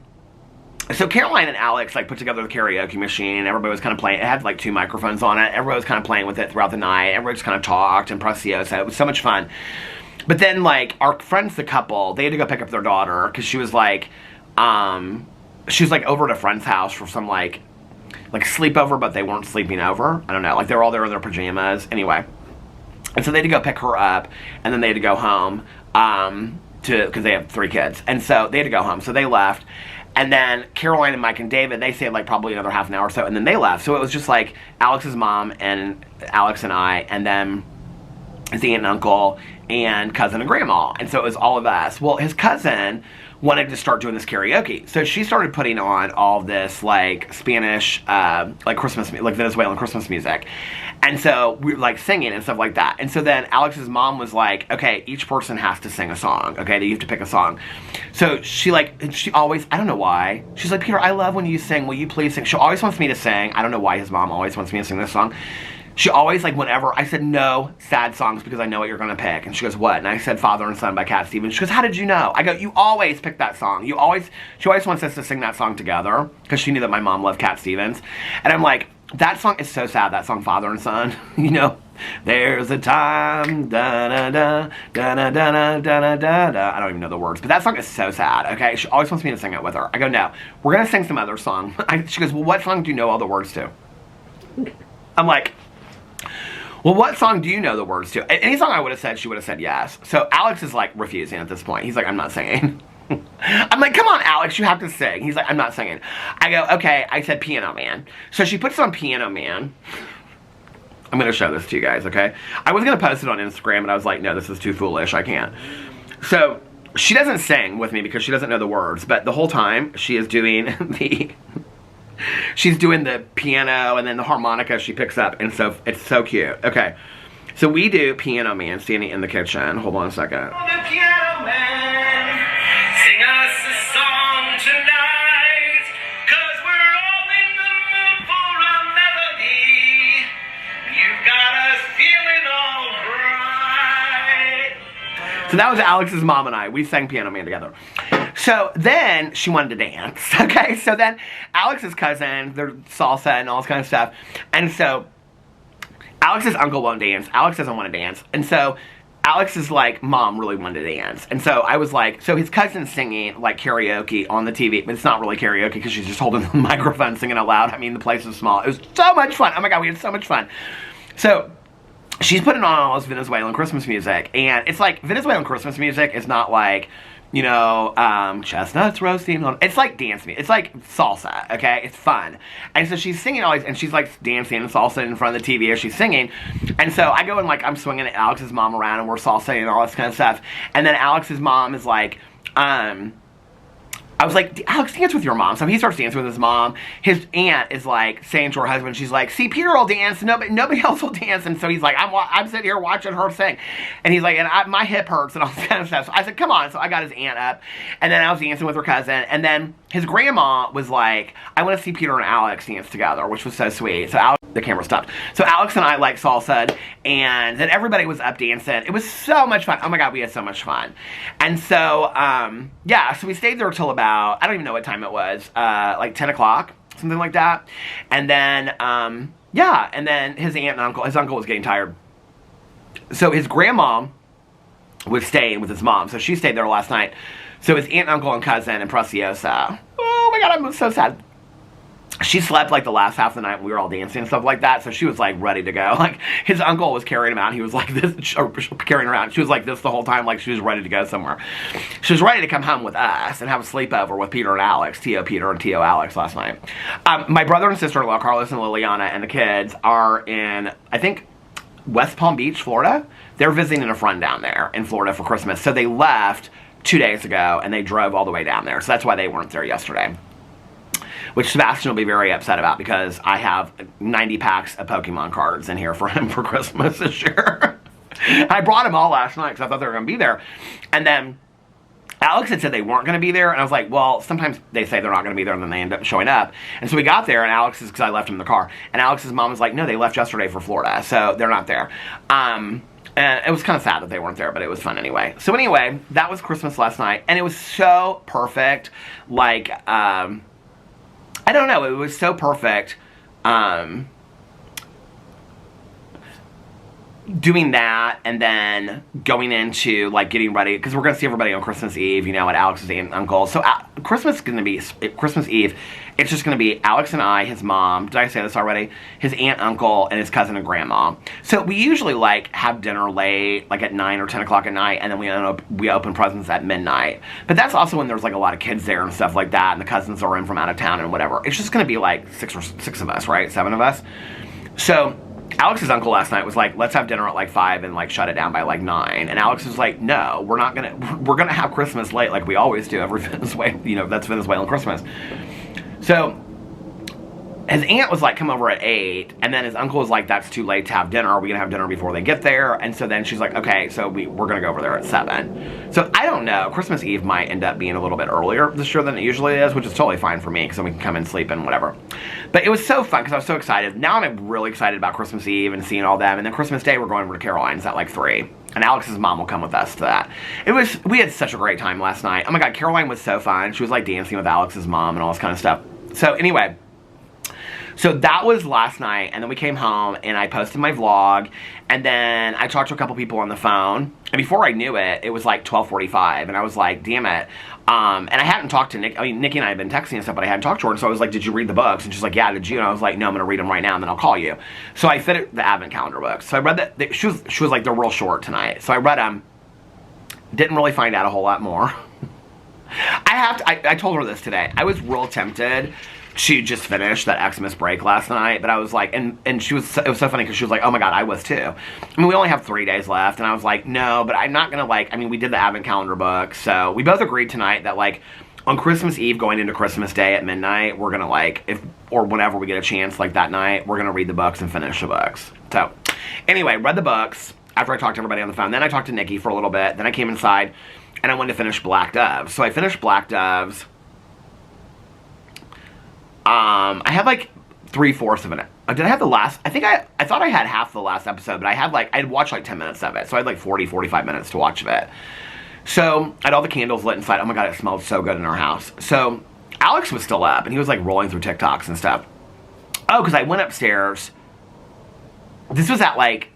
so Caroline and Alex like put together the karaoke machine. Everybody was kind of playing. It had like 2 microphones on it. Everybody was kind of playing with it throughout the night. Everybody just kind of talked and preciosa. It was so much fun. But then like our friends, the couple, they had to go pick up their daughter because she was like over at a friend's house for some like sleepover, but they weren't sleeping over. I don't know. Like they were all there in their pajamas. Anyway, and so they had to go pick her up, and then they had to go home because they have 3 kids, and so they had to go home. So they left. And then Caroline and Mike and David, they stayed like probably another half an hour or so, and then they left. So it was just like Alex's mom and Alex and I, and then his aunt and uncle, and cousin and grandma. And so it was all of us. Well, his cousin wanted to start doing this karaoke. So she started putting on all this like Spanish, like Christmas, like Venezuelan Christmas music. And so we were like singing and stuff like that. And so then Alex's mom was like, okay, each person has to sing a song. Okay, you have to pick a song. So she always, I don't know why. She's like, Peter, I love when you sing. Will you please sing? She always wants me to sing. I don't know why his mom always wants me to sing this song. She always, like, whenever, I said, no sad songs because I know what you're going to pick. And she goes, what? And I said, Father and Son by Cat Stevens. She goes, how did you know? I go, you always pick that song. She always wants us to sing that song together because she knew that my mom loved Cat Stevens. And I'm like, that song is so sad, that song, Father and Son. You know, there's a time, da-da-da, da-da-da, da-da-da. I don't even know the words, but that song is so sad, okay? She always wants me to sing it with her. I go, no, we're going to sing some other song. She goes, well, what song do you know all the words to? I'm like, well, what song do you know the words to? Any song I would have said, she would have said yes. So Alex is like refusing at this point. He's like, I'm not singing. I'm like, come on, Alex, you have to sing. He's like, I'm not singing. I go, okay. I said Piano Man. So she puts on Piano Man. I'm going to show this to you guys, okay? I was going to post it on Instagram, and I was like, no, this is too foolish. I can't. So she doesn't sing with me because she doesn't know the words. But the whole time, she is doing she's doing the piano and then the harmonica she picks up, and so it's so cute. Okay, so we do Piano Man standing in the kitchen. Hold on a second. Oh, the Piano Man, sing us a song tonight, 'cause we're all in the mood for a melody. You've got us feeling all right. So that was Alex's mom and I. We sang Piano Man together. So then she wanted to dance, okay? So then Alex's cousin, they're salsa and all this kind of stuff. And so Alex's uncle won't dance. Alex doesn't want to dance. And so Alex's like mom really wanted to dance, and so I was like, so his cousin's singing like karaoke on the TV, but it's not really karaoke because she's just holding the microphone singing out loud. I mean, the place was small. It was so much fun. Oh my god, we had so much fun. So she's putting on all this Venezuelan Christmas music, and it's like Venezuelan Christmas music is not like, you know, chestnuts roasting on. It's like dance music. It's like salsa, okay? It's fun. And so she's singing all these, and she's like dancing and salsa in front of the TV as she's singing. And so I go and like, I'm swinging Alex's mom around, and we're salsaing and all this kind of stuff. And then Alex's mom is like, I was like, Alex, dance with your mom. So he starts dancing with his mom. His aunt is like saying to her husband, she's like, see, Peter will dance. Nobody else will dance. And so he's like, I'm sitting here watching her sing. And he's like, and my hip hurts and all this kind of stuff. So I said, come on. So I got his aunt up. And then I was dancing with her cousin. And then his grandma was like, I want to see Peter and Alex dance together, which was so sweet. So the camera stopped. So Alex and I like salsa, and then everybody was up dancing. It was so much fun. Oh my god, we had so much fun. And so, yeah, so we stayed there till about, I don't even know what time it was, like 10 o'clock, something like that. And then, yeah, and then his aunt and his uncle was getting tired. So his grandma was staying with his mom, so she stayed there last night. So his aunt, uncle, and cousin and Preciosa. Oh my god, I'm so sad. She slept like the last half of the night when we were all dancing and stuff like that, so she was like ready to go. Like his uncle was carrying him out, and he was like this, or carrying her around. She was like this the whole time, like she was ready to go somewhere. She was ready to come home with us and have a sleepover with Peter and Alex, Tio Peter and Tio Alex last night. My brother and sister-in-law, Carlos and Liliana, and the kids are in, I think, West Palm Beach, Florida. They're visiting a friend down there in Florida for Christmas. So they left 2 days ago, and they drove all the way down there. So that's why they weren't there yesterday. Which Sebastian will be very upset about, because I have 90 packs of Pokemon cards in here for him for Christmas this year. I brought them all last night because I thought they were going to be there. And then Alex had said they weren't going to be there, and I was like, well, sometimes they say they're not going to be there, and then they end up showing up. And so we got there, and Alex's, because I left him in the car, and Alex's mom was like, no, they left yesterday for Florida, so they're not there. And it was kind of sad that they weren't there, but it was fun anyway. So anyway, that was Christmas last night, and it was so perfect. Like, I don't know, it was so perfect, doing that, and then going into, like, getting ready, because we're going to see everybody on Christmas Eve, you know, at Alex's aunt and uncle. So, Christmas Eve, it's just going to be Alex and I, his mom, did I say this already? His aunt, uncle, and his cousin and grandma. So, we usually, like, have dinner late, like, at 9 or 10 o'clock at night, and then we open presents at midnight. But that's also when there's, like, a lot of kids there and stuff like that, and the cousins are in from out of town and whatever. It's just going to be, like, six of us, right? 7 of us. So, Alex's uncle last night was like, let's have dinner at like 5 and like shut it down by like 9. And Alex was like, no, we're gonna have Christmas late like we always do every Venezuelan, you know, that's Venezuelan Christmas. So his aunt was like, come over at 8, and then his uncle was like, that's too late to have dinner. Are we gonna have dinner before they get there? And so then she's like, okay, so we're gonna go over there at 7. So I don't know, Christmas Eve might end up being a little bit earlier this year than it usually is, which is totally fine for me, because then we can come and sleep and whatever. But it was so fun, because I was so excited. Now I'm really excited about Christmas Eve and seeing all them, and then Christmas Day we're going over to Caroline's at like 3. And Alex's mom will come with us to that. We had such a great time last night. Oh my god, Caroline was so fun. She was like dancing with Alex's mom and all this kind of stuff. So anyway, so that was last night, and then we came home, and I posted my vlog, and then I talked to a couple people on the phone, and before I knew it, it was like 12:45, and I was like, damn it, and I hadn't talked to Nick. I mean, Nikki and I had been texting and stuff, but I hadn't talked to her, and so I was like, did you read the books? And she's like, yeah, did you? And I was like, no, I'm going to read them right now, and then I'll call you. So I fit the advent calendar books. So I read that. She was like, they're real short tonight. So I read them. Didn't really find out a whole lot more. I told her this today. I was real tempted to just finish that Xmas break last night, but I was like, and it was so funny, because she was like, oh my god, I was too. I mean, we only have 3 days left, and I was like, no, but I'm not gonna, like, I mean, we did the advent calendar book, so we both agreed tonight that, like, on Christmas Eve going into Christmas Day at midnight, we're gonna, like, or whenever we get a chance, like that night, we're gonna read the books and finish the books. So anyway, read the books after I talked to everybody on the phone. Then I talked to Nikki for a little bit. Then I came inside and I wanted to finish Black Doves. So I finished Black Doves. I had like 3/4 of it. Did I have the last? I think I thought I had half the last episode, but I'd watched like 10 minutes of it. So I had like 45 minutes to watch of it. So I had all the candles lit inside. Oh my god, it smelled so good in our house. So Alex was still up, and he was like rolling through TikToks and stuff. Oh, because I went upstairs. This was at like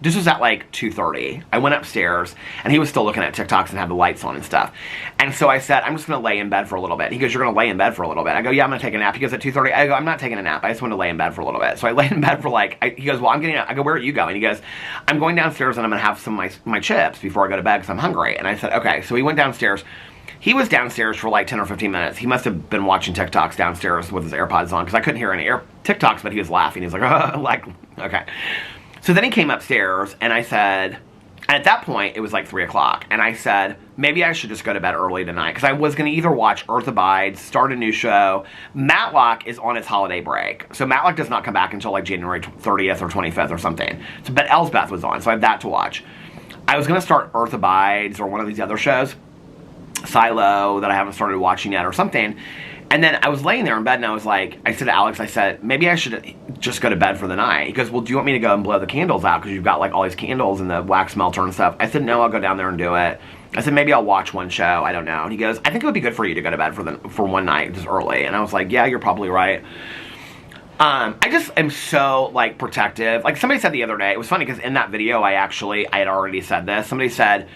this was at like 2:30. I went upstairs, and he was still looking at TikToks and had the lights on and stuff. And so I said, I'm just going to lay in bed for a little bit. He goes, you're going to lay in bed for a little bit? I go, yeah, I'm going to take a nap. He goes, at 2:30? I go, I'm not taking a nap. I just want to lay in bed for a little bit. So I lay in bed for like, he goes, well, I'm getting up. I go, where are you going? He goes, I'm going downstairs, and I'm going to have some of my chips before I go to bed because I'm hungry. And I said, okay. So he went downstairs. He was downstairs for like 10 or 15 minutes. He must have been watching TikToks downstairs with his AirPods on because I couldn't hear any TikToks, but he was laughing. He was like, like, okay. So then he came upstairs, and I said, and at that point, it was like 3 o'clock, and I said, maybe I should just go to bed early tonight, because I was going to either watch Earth Abides, start a new show. Matlock is on its holiday break, so Matlock does not come back until like January 30th or 25th or something. So, but Elsbeth was on, so I have that to watch. I was going to start Earth Abides or one of these other shows, Silo, that I haven't started watching yet or something. And then I was laying there in bed, and I was like, I said to Alex, I said, maybe I should just go to bed for the night. He goes, well, do you want me to go and blow the candles out? Because you've got like all these candles and the wax melter and stuff. I said, no, I'll go down there and do it. I said, maybe I'll watch one show. I don't know. And he goes, I think it would be good for you to go to bed for one night, just early. And I was like, yeah, you're probably right. I just am so, like, protective. Like, somebody said the other day, it was funny because in that video, I had already said this. Somebody said,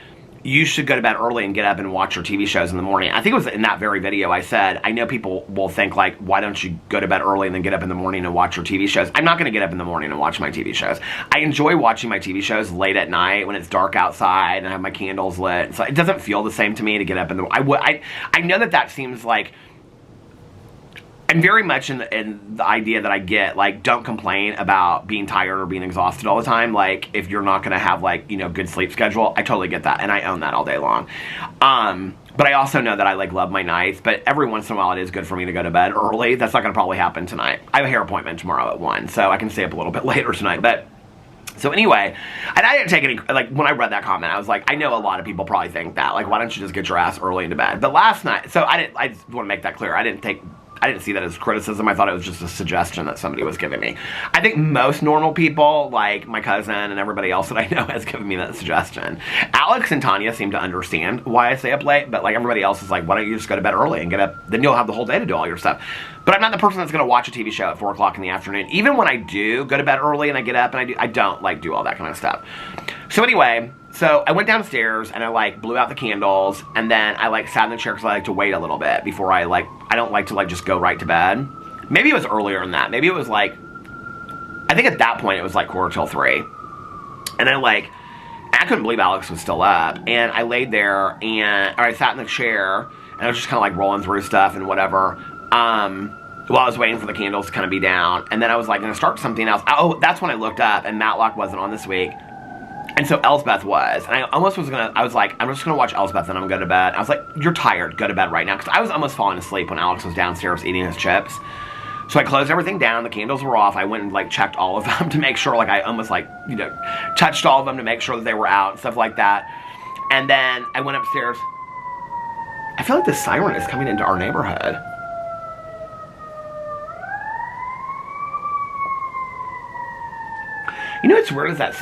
you should go to bed early and get up and watch your TV shows in the morning. I think it was in that very video I said, I know people will think, like, why don't you go to bed early and then get up in the morning and watch your TV shows? I'm not going to get up in the morning and watch my TV shows. I enjoy watching my TV shows late at night when it's dark outside and I have my candles lit. So it doesn't feel the same to me to get up in the... I know that seems like... I'm very much in the idea that I get, like, don't complain about being tired or being exhausted all the time. Like, if you're not going to have, like, you know, good sleep schedule, I totally get that, and I own that all day long. But I also know that I, like, love my nights, but every once in a while it is good for me to go to bed early. That's not going to probably happen tonight. I have a hair appointment tomorrow at 1, so I can stay up a little bit later tonight, but... So anyway, and I didn't take any, like, when I read that comment, I was like, I know a lot of people probably think that, like, why don't you just get your ass early into bed? But last night, so I just want to make that clear, I didn't see that as criticism. I thought it was just a suggestion that somebody was giving me. I think most normal people, like my cousin and everybody else that I know, has given me that suggestion. Alex and Tanya seem to understand why I stay up late, but like everybody else is like, why don't you just go to bed early and get up? Then you'll have the whole day to do all your stuff. But I'm not the person that's going to watch a TV show at 4 o'clock in the afternoon. Even when I do go to bed early and I get up and I don't like do all that kind of stuff. So anyway, so I went downstairs and I like blew out the candles, and then I like sat in the chair because I like to wait a little bit before I don't like to like just go right to bed. Maybe it was earlier than that. Maybe it was like, I think at that point it was like 3:15. And I couldn't believe Alex was still up. And I laid there or I sat in the chair and I was just kind of like rolling through stuff and whatever. While I was waiting for the candles to kind of be down. And then I was like going to start something else. Oh, that's when I looked up and Matlock wasn't on this week. And so Elsbeth was. And I almost was going to, I was like, I'm just going to watch Elsbeth and I'm going to go to bed. I was like, you're tired, go to bed right now. Because I was almost falling asleep when Alex was downstairs eating his chips. So I closed everything down, the candles were off. I went and like checked all of them to make sure, like I almost like, you know, touched all of them to make sure that they were out and stuff like that. And then I went upstairs. I feel like the siren is coming into our neighborhood. You know what's weird is that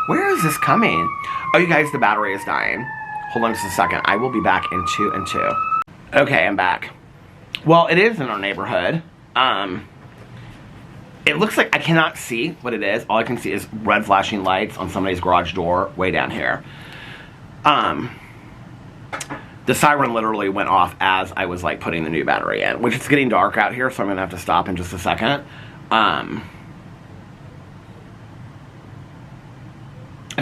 where is this coming? Oh, you guys, the battery is dying. Hold on just a second. I will be back in 2 and 2. Okay, I'm back. Well, it is in our neighborhood. It looks like I cannot see what it is. All I can see is red flashing lights on somebody's garage door way down here. The siren literally went off as I was like putting the new battery in, which it's getting dark out here, so I'm gonna have to stop in just a second. I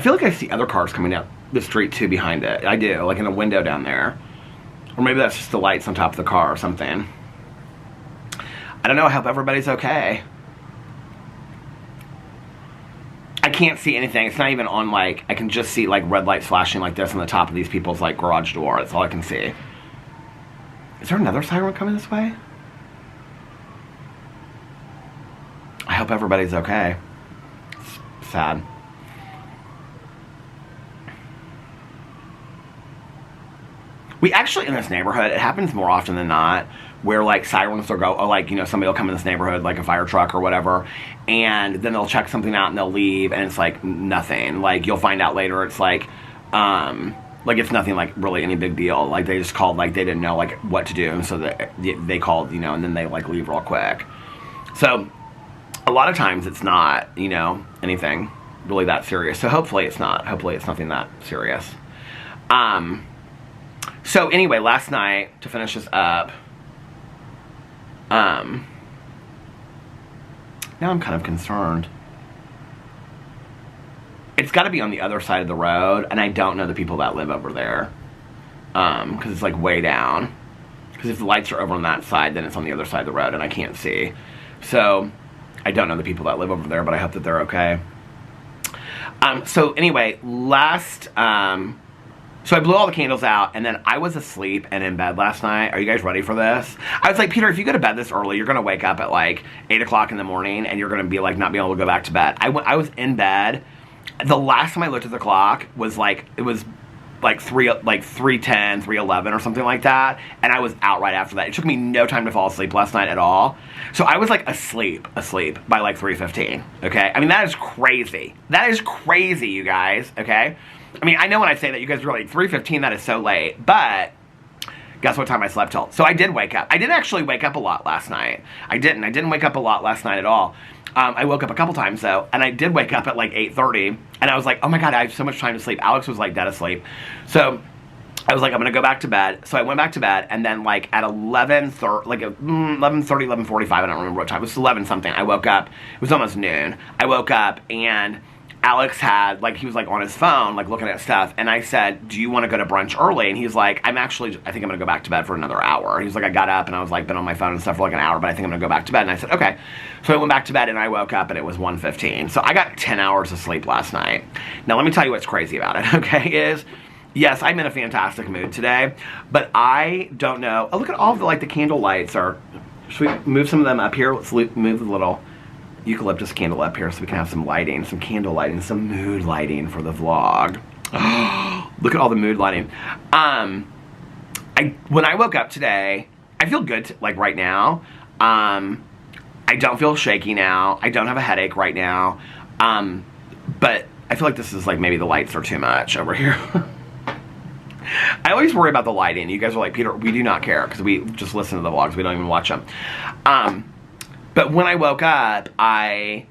feel like I see other cars coming down the street too behind it. I do, like in a window down there. Or maybe that's just the lights on top of the car or something. I don't know, I hope everybody's okay. I can't see anything. It's not even on, like, I can just see, like, red lights flashing like this on the top of these people's, like, garage door. That's all I can see. Is there another siren coming this way? I hope everybody's okay. It's sad. We actually, in this neighborhood, it happens more often than not, where like sirens will go, or like, you know, somebody will come in this neighborhood, like a fire truck or whatever, and then they'll check something out and they'll leave, and it's like nothing. Like, you'll find out later it's like, like it's nothing like really any big deal. Like they just called, like they didn't know like what to do, and so they called, you know, and then they like leave real quick. So a lot of times it's not, you know, anything really that serious. So hopefully it's not. Hopefully it's nothing that serious. So anyway, last night, to finish this up, now I'm kind of concerned. It's got to be on the other side of the road, and I don't know the people that live over there, because it's like way down. Because if the lights are over on that side, then it's on the other side of the road, and I can't see. So I don't know the people that live over there, but I hope that they're okay. So anyway, so I blew all the candles out, and then I was asleep and in bed last night. Are you guys ready for this? I was like, Peter, if you go to bed this early, you're going to wake up at like 8 o'clock in the morning, and you're going to be like not being able to go back to bed. I was in bed. The last time I looked at the clock was like, it was like 3:10, 3:11 or something like that, and I was out right after that. It took me no time to fall asleep last night at all. So I was like asleep by like 3:15, okay? I mean, that is crazy. That is crazy, you guys, okay? I mean, I know when I say that, you guys are like, 3:15, that is so late, but guess what time I slept till? So I did wake up. I didn't actually wake up a lot last night. I didn't wake up a lot last night at all. I woke up a couple times though, and I did wake up at like 8:30, and I was like, oh my god, I have so much time to sleep. Alex was like dead asleep. So I was like, I'm gonna go back to bed. So I went back to bed, and then like at 11:30, like 11:30, 11:45, I don't remember what time. It was 11 something. I woke up. It was almost noon. I woke up, and Alex had, like, he was like on his phone, like looking at stuff, and I said, do you want to go to brunch early? And he's like, I think I'm gonna go back to bed for another hour. He was like, I got up and I was like, been on my phone and stuff for like an hour, but I think I'm gonna go back to bed. And I said, okay. So I went back to bed, and I woke up, and it was 1:15. So I got 10 hours of sleep last night. Now let me tell you what's crazy about it, okay, is, yes, I'm in a fantastic mood today, but I don't know. Oh, look at all the, like, the candle lights are, should we move some of them up here? Let's move the little eucalyptus candle up here so we can have some lighting, some candle lighting, some mood lighting for the vlog. Look at all the mood lighting. When I woke up today, I feel good, like right now. I don't feel shaky now. I don't have a headache right now. But I feel like this is like maybe the lights are too much over here. I always worry about the lighting. You guys are like, Peter, we do not care because we just listen to the vlogs. We don't even watch them. But when I woke up, I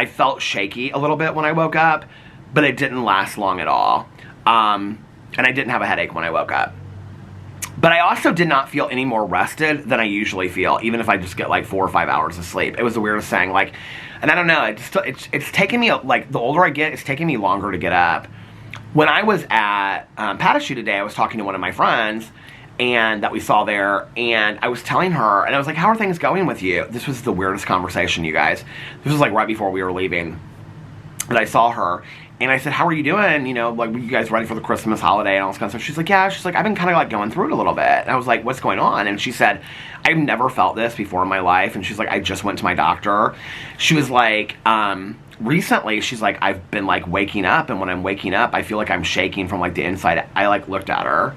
felt shaky a little bit when I woke up, but it didn't last long at all. And I didn't have a headache when I woke up. But I also did not feel any more rested than I usually feel, even if I just get like 4 or 5 hours of sleep. It was the weirdest thing. Like, and I don't know, it's taking me, like, the older I get, it's taking me longer to get up. When I was at Madison today, I was talking to one of my friends, and that we saw there, and I was telling her, and I was like, how are things going with you? This was the weirdest conversation, you guys. This was like right before we were leaving, that I saw her, and I said, how are you doing? You know, like, were you guys ready for the Christmas holiday and all this kind of stuff? She's like, yeah. She's like, I've been kind of like going through it a little bit. And I was like, what's going on? And she said, I've never felt this before in my life. And she's like, I just went to my doctor. She was like, recently, she's like, I've been like waking up, and when I'm waking up, I feel like I'm shaking from like the inside. I like looked at her.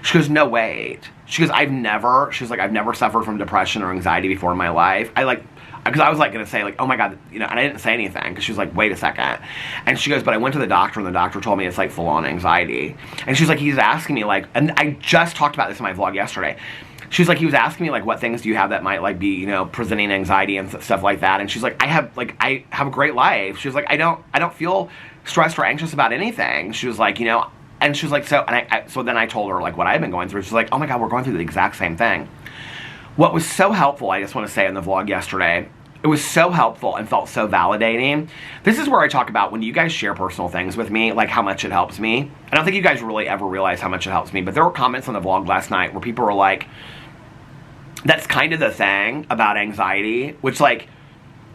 She goes, no, wait. She goes, I've never suffered from depression or anxiety before in my life. Because I was like going to say, like, oh my God, you know, and I didn't say anything because she was like, wait a second. And she goes, but I went to the doctor, and the doctor told me it's like full on anxiety. And she's like, he's asking me like, and I just talked about this in my vlog yesterday. She's like, he was asking me like, what things do you have that might like be, you know, presenting anxiety and stuff like that. And she's like, I have a great life. She was like, I don't feel stressed or anxious about anything. She was like, you know, and she was like, so then I told her like what I've been going through. She's like, oh my God, we're going through the exact same thing. What was so helpful, I just want to say in the vlog yesterday, it was so helpful and felt so validating. This is where I talk about when you guys share personal things with me, like how much it helps me. I don't think you guys really ever realize how much it helps me, but there were comments on the vlog last night where people were like, that's kind of the thing about anxiety, which, like,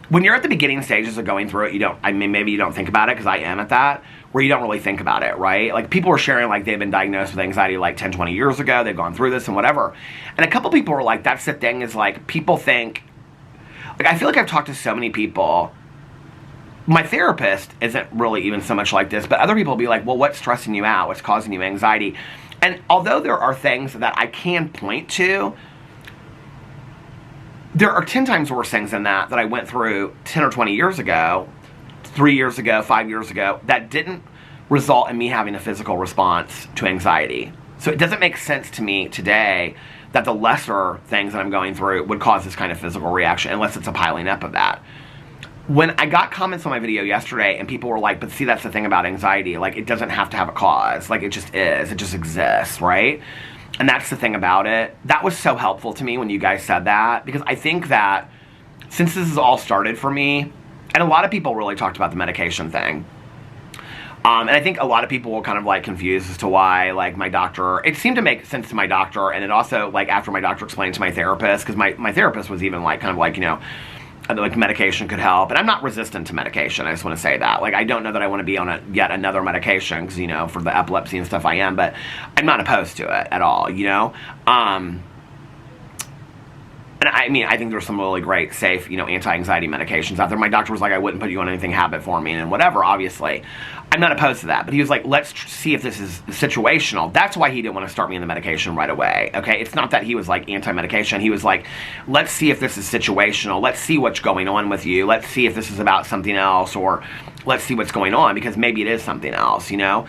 when you're at the beginning stages of going through it, maybe you don't think about it, because I am at that, where you don't really think about it, right? Like, people are sharing, like, they've been diagnosed with anxiety, like, 10, 20 years ago, they've gone through this and whatever. And a couple people were like, that's the thing, is, like, people think, like, I feel like I've talked to so many people. My therapist isn't really even so much like this, but other people will be like, well, what's stressing you out? What's causing you anxiety? And although there are things that I can point to, there are 10 times worse things than that I went through 10 or 20 years ago, 3 years ago, 5 years ago, that didn't result in me having a physical response to anxiety. So it doesn't make sense to me today that the lesser things that I'm going through would cause this kind of physical reaction, unless it's a piling up of that. When I got comments on my video yesterday and people were like, but see, that's the thing about anxiety, like, it doesn't have to have a cause, like, it just is, it just exists, right? And that's the thing about it. That was so helpful to me when you guys said that, because I think that since this has all started for me, and a lot of people really talked about the medication thing, and I think a lot of people were kind of like confused as to why, like, my doctor, it seemed to make sense to my doctor, and it also, like, after my doctor explained to my therapist, because my therapist was even like, kind of like, you know, like, medication could help. And I'm not resistant to medication, I just want to say that. Like, I don't know that I want to be on yet another medication, because, you know, for the epilepsy and stuff I am, but I'm not opposed to it at all, you know? And I mean, I think there's some really great, safe, you know, anti-anxiety medications out there. My doctor was like, I wouldn't put you on anything habit forming and whatever, obviously. I'm not opposed to that. But he was like, let's see if this is situational. That's why he didn't want to start me on the medication right away, okay? It's not that he was like anti-medication. He was like, let's see if this is situational. Let's see what's going on with you. Let's see if this is about something else, or let's see what's going on, because maybe it is something else, you know?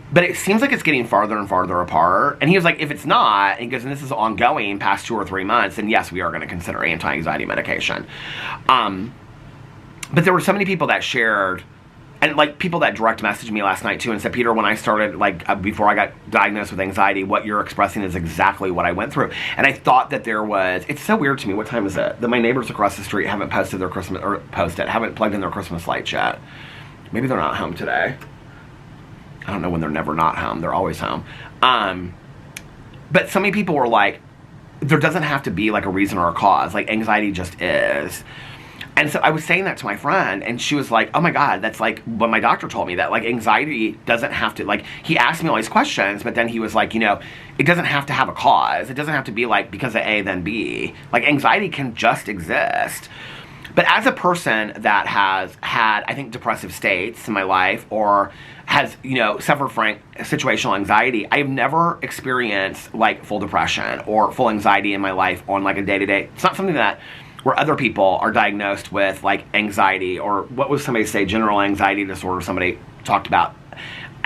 But it seems like it's getting farther and farther apart. And he was like, if it's not, and he goes, and this is ongoing past 2 or 3 months, then yes, we are going to consider anti-anxiety medication. But there were so many people that shared, and like people that direct messaged me last night too and said, Peter, when I started, like, before I got diagnosed with anxiety, what you're expressing is exactly what I went through. And I thought that there was, it's so weird to me, what time is it? That my neighbors across the street haven't posted their Christmas, or haven't plugged in their Christmas lights yet. Maybe they're not home today. I don't know when they're never not home. They're always home. But so many people were like, there doesn't have to be like a reason or a cause. Like, anxiety just is. And so I was saying that to my friend, and she was like, oh my God, that's like what my doctor told me, that like anxiety doesn't have to, like, he asked me all these questions, but then he was like, you know, it doesn't have to have a cause. It doesn't have to be like because of A, then B. Like, anxiety can just exist. But as a person that has had, I think, depressive states in my life, or has, you know, suffered from situational anxiety, I've never experienced like full depression or full anxiety in my life on like a day-to-day. It's not something that where other people are diagnosed with like anxiety, or what was somebody say, general anxiety disorder, somebody talked about.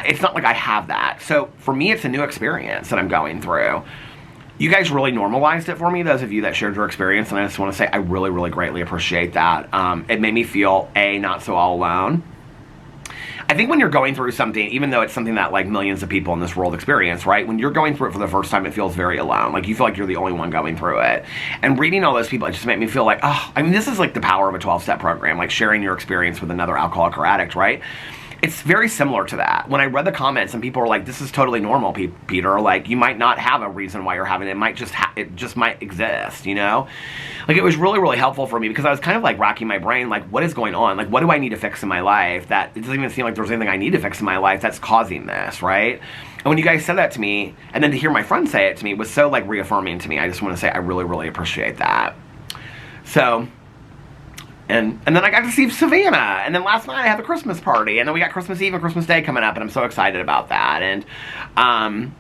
It's not like I have that. So for me, it's a new experience that I'm going through. You guys really normalized it for me, those of you that shared your experience, and I just want to say I really, really greatly appreciate that. It made me feel, A, not so all alone. I think when you're going through something, even though it's something that like millions of people in this world experience, right? When you're going through it for the first time, it feels very alone. Like, you feel like you're the only one going through it. And reading all those people, it just made me feel like, oh, I mean, this is like the power of a 12-step program, like sharing your experience with another alcoholic or addict, right? It's very similar to that. When I read the comments and people were like, this is totally normal, Peter. Like, you might not have a reason why you're having it. It might just, it just might exist, you know? Like, it was really, really helpful for me, because I was kind of like racking my brain, like, what is going on? Like, what do I need to fix in my life that it doesn't even seem like there's anything I need to fix in my life that's causing this, right? And when you guys said that to me, and then to hear my friend say it to me, was so like reaffirming to me. I just want to say I really, really appreciate that. So... And then I got to see Savannah, and then last night I had the Christmas party, and then we got Christmas Eve and Christmas Day coming up, and I'm so excited about that. And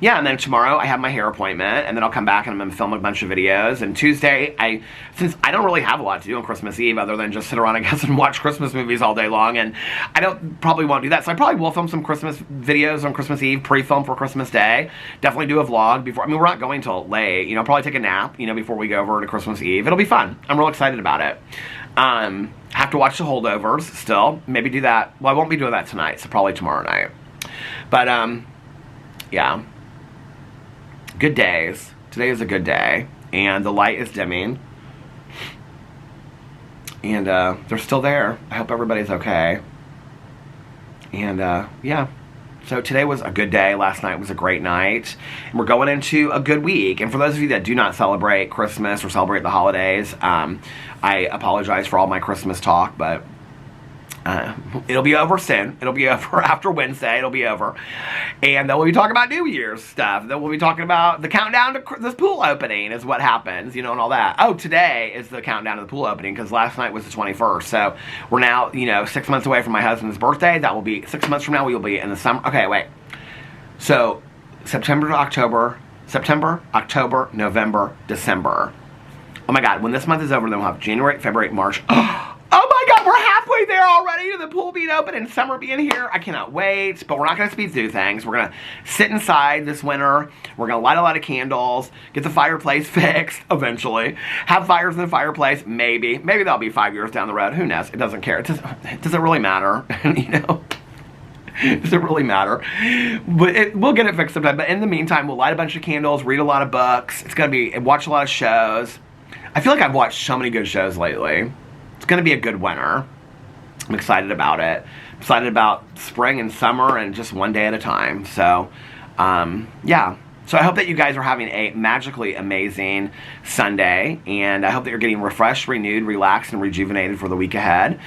yeah, and then tomorrow I have my hair appointment, and then I'll come back and I'm gonna film a bunch of videos. And Tuesday, since I don't really have a lot to do on Christmas Eve other than just sit around, I guess, and watch Christmas movies all day long, and I probably won't do that, so I probably will film some Christmas videos on Christmas Eve, pre-film for Christmas Day. Definitely do a vlog before. I mean, we're not going till late, you know, probably take a nap, you know, before we go over to Christmas Eve. It'll be fun. I'm real excited about it. Have to watch The Holdovers still. Maybe do that. Well, I won't be doing that tonight, so probably tomorrow night. But, yeah. Good days. Today is a good day. And the light is dimming. And, they're still there. I hope everybody's okay. And, yeah. So today was a good day. Last night was a great night. And we're going into a good week. And for those of you that do not celebrate Christmas or celebrate the holidays, I apologize for all my Christmas talk, but it'll be over soon. It'll be over after Wednesday. It'll be over. And then we'll be talking about New Year's stuff. Then we'll be talking about the countdown to this pool opening is what happens, you know, and all that. Oh, today is the countdown to the pool opening, because last night was the 21st. So we're now, you know, 6 months away from my husband's birthday. That will be 6 months from now. We will be in the summer. Okay, wait. So September, October, November, December. Oh my God, when this month is over, then we'll have January, February, March. Oh my God, we're halfway there already, the pool being open and summer being here. I cannot wait, but we're not going to speed through things. We're going to sit inside this winter. We're going to light a lot of candles, get the fireplace fixed eventually, have fires in the fireplace, maybe that'll be 5 years down the road. Who knows? It doesn't care. It doesn't really matter, you know? Does it really matter? But we'll get it fixed sometime. But in the meantime, we'll light a bunch of candles, read a lot of books. It's going to be, watch a lot of shows. I feel like I've watched so many good shows lately. It's going to be a good winter. I'm excited about it. I'm excited about spring and summer and just one day at a time. So, yeah. So I hope that you guys are having a magically amazing Sunday. And I hope that you're getting refreshed, renewed, relaxed, and rejuvenated for the week ahead.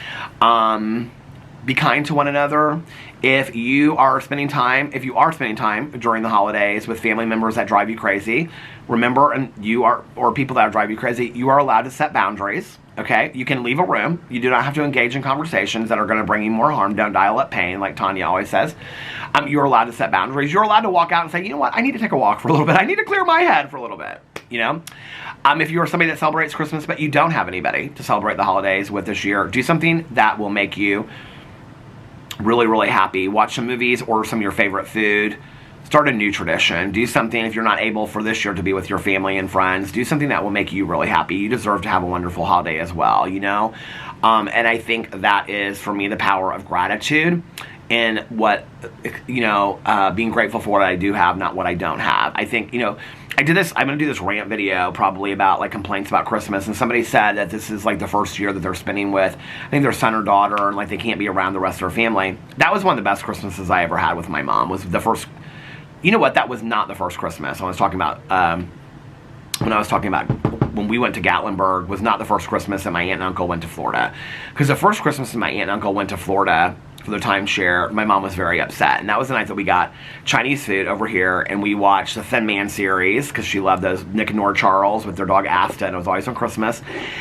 Be kind to one another. If you are spending time during the holidays with family members that drive you crazy, remember, or people that drive you crazy, you are allowed to set boundaries, okay? You can leave a room. You do not have to engage in conversations that are going to bring you more harm. Don't dial up pain, like Tanya always says. You're allowed to set boundaries. You're allowed to walk out and say, you know what, I need to take a walk for a little bit. I need to clear my head for a little bit, you know? If you are somebody that celebrates Christmas, but you don't have anybody to celebrate the holidays with this year, do something that will make you really, really happy. Watch some movies, order some of your favorite food, start a new tradition. Do something, if you're not able for this year to be with your family and friends, do something that will make you really happy. You deserve to have a wonderful holiday as well, you know? And I think that is, for me, the power of gratitude and what, you know, being grateful for what I do have, not what I don't have. I think, you know, I'm going to do this rant video probably about like complaints about Christmas, and somebody said that this is like the first year that they're spending with, I think, their son or daughter, and like they can't be around the rest of their family. That was one of the best Christmases I ever had with my mom. Was the first, you know what, that was not the first Christmas. I was talking about, when we went to Gatlinburg, was not the first Christmas that my aunt and uncle went to Florida. Because the first Christmas that my aunt and uncle went to Florida for the timeshare, my mom was very upset. And that was the night that we got Chinese food over here, and we watched the Thin Man series, because she loved those, Nick and Nora Charles with their dog Asta, and it was always on Christmas.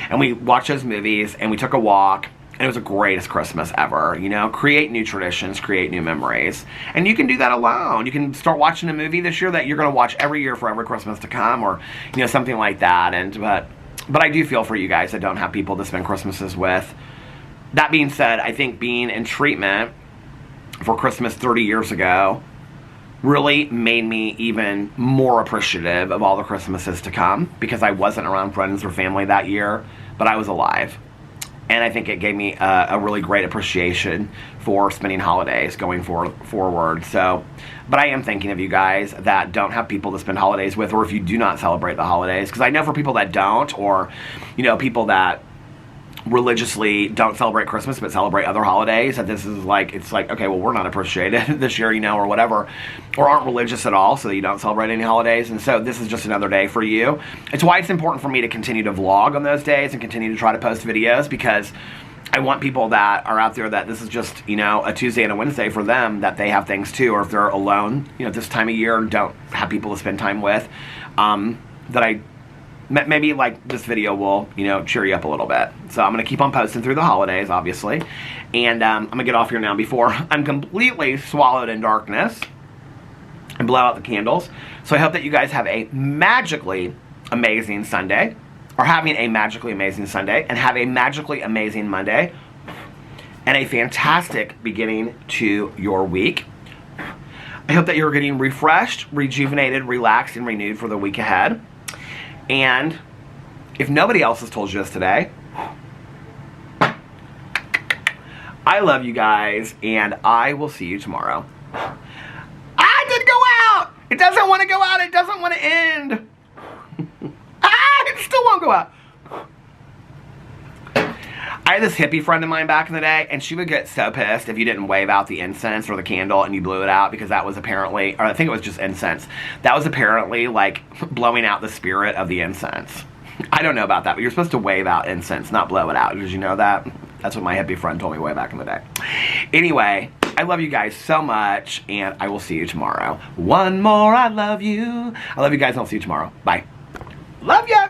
And we watched those movies, and we took a walk, and it was the greatest Christmas ever, you know? Create new traditions, create new memories. And you can do that alone. You can start watching a movie this year that you're going to watch every year for every Christmas to come, or, you know, something like that. And but I do feel for you guys that don't have people to spend Christmases with. That being said, I think being in treatment for Christmas 30 years ago really made me even more appreciative of all the Christmases to come, because I wasn't around friends or family that year, but I was alive. And I think it gave me a really great appreciation for spending holidays going forward. So, but I am thinking of you guys that don't have people to spend holidays with, or if you do not celebrate the holidays, because I know for people that don't, or, you know, people that religiously don't celebrate Christmas but celebrate other holidays, that this is like, it's like, okay, well, we're not appreciated this year, you know, or whatever, or aren't religious at all, so that you don't celebrate any holidays. And so this is just another day for you. It's why it's important for me to continue to vlog on those days and continue to try to post videos, because I want people that are out there that this is just, you know, a Tuesday and a Wednesday for them, that they have things too, or if they're alone, you know, this time of year and don't have people to spend time with, that maybe like this video will, you know, cheer you up a little bit. So I'm going to keep on posting through the holidays, obviously. And I'm going to get off here now before I'm completely swallowed in darkness and blow out the candles. So I hope that you guys have a magically amazing Sunday, or having a magically amazing Sunday, and have a magically amazing Monday, and a fantastic beginning to your week. I hope that you're getting refreshed, rejuvenated, relaxed, and renewed for the week ahead. And if nobody else has told you this today, I love you guys, and I will see you tomorrow. I did go out! It doesn't want to go out. It doesn't want to end. It still won't go out. I had this hippie friend of mine back in the day, and she would get so pissed if you didn't wave out the incense or the candle and you blew it out, because that was apparently, or I think it was just incense, that was apparently like blowing out the spirit of the incense. I don't know about that, but you're supposed to wave out incense, not blow it out. Did you know that? That's what my hippie friend told me way back in the day. Anyway, I love you guys so much, and I will see you tomorrow. One more, I love you. I love you guys, and I'll see you tomorrow. Bye. Love ya!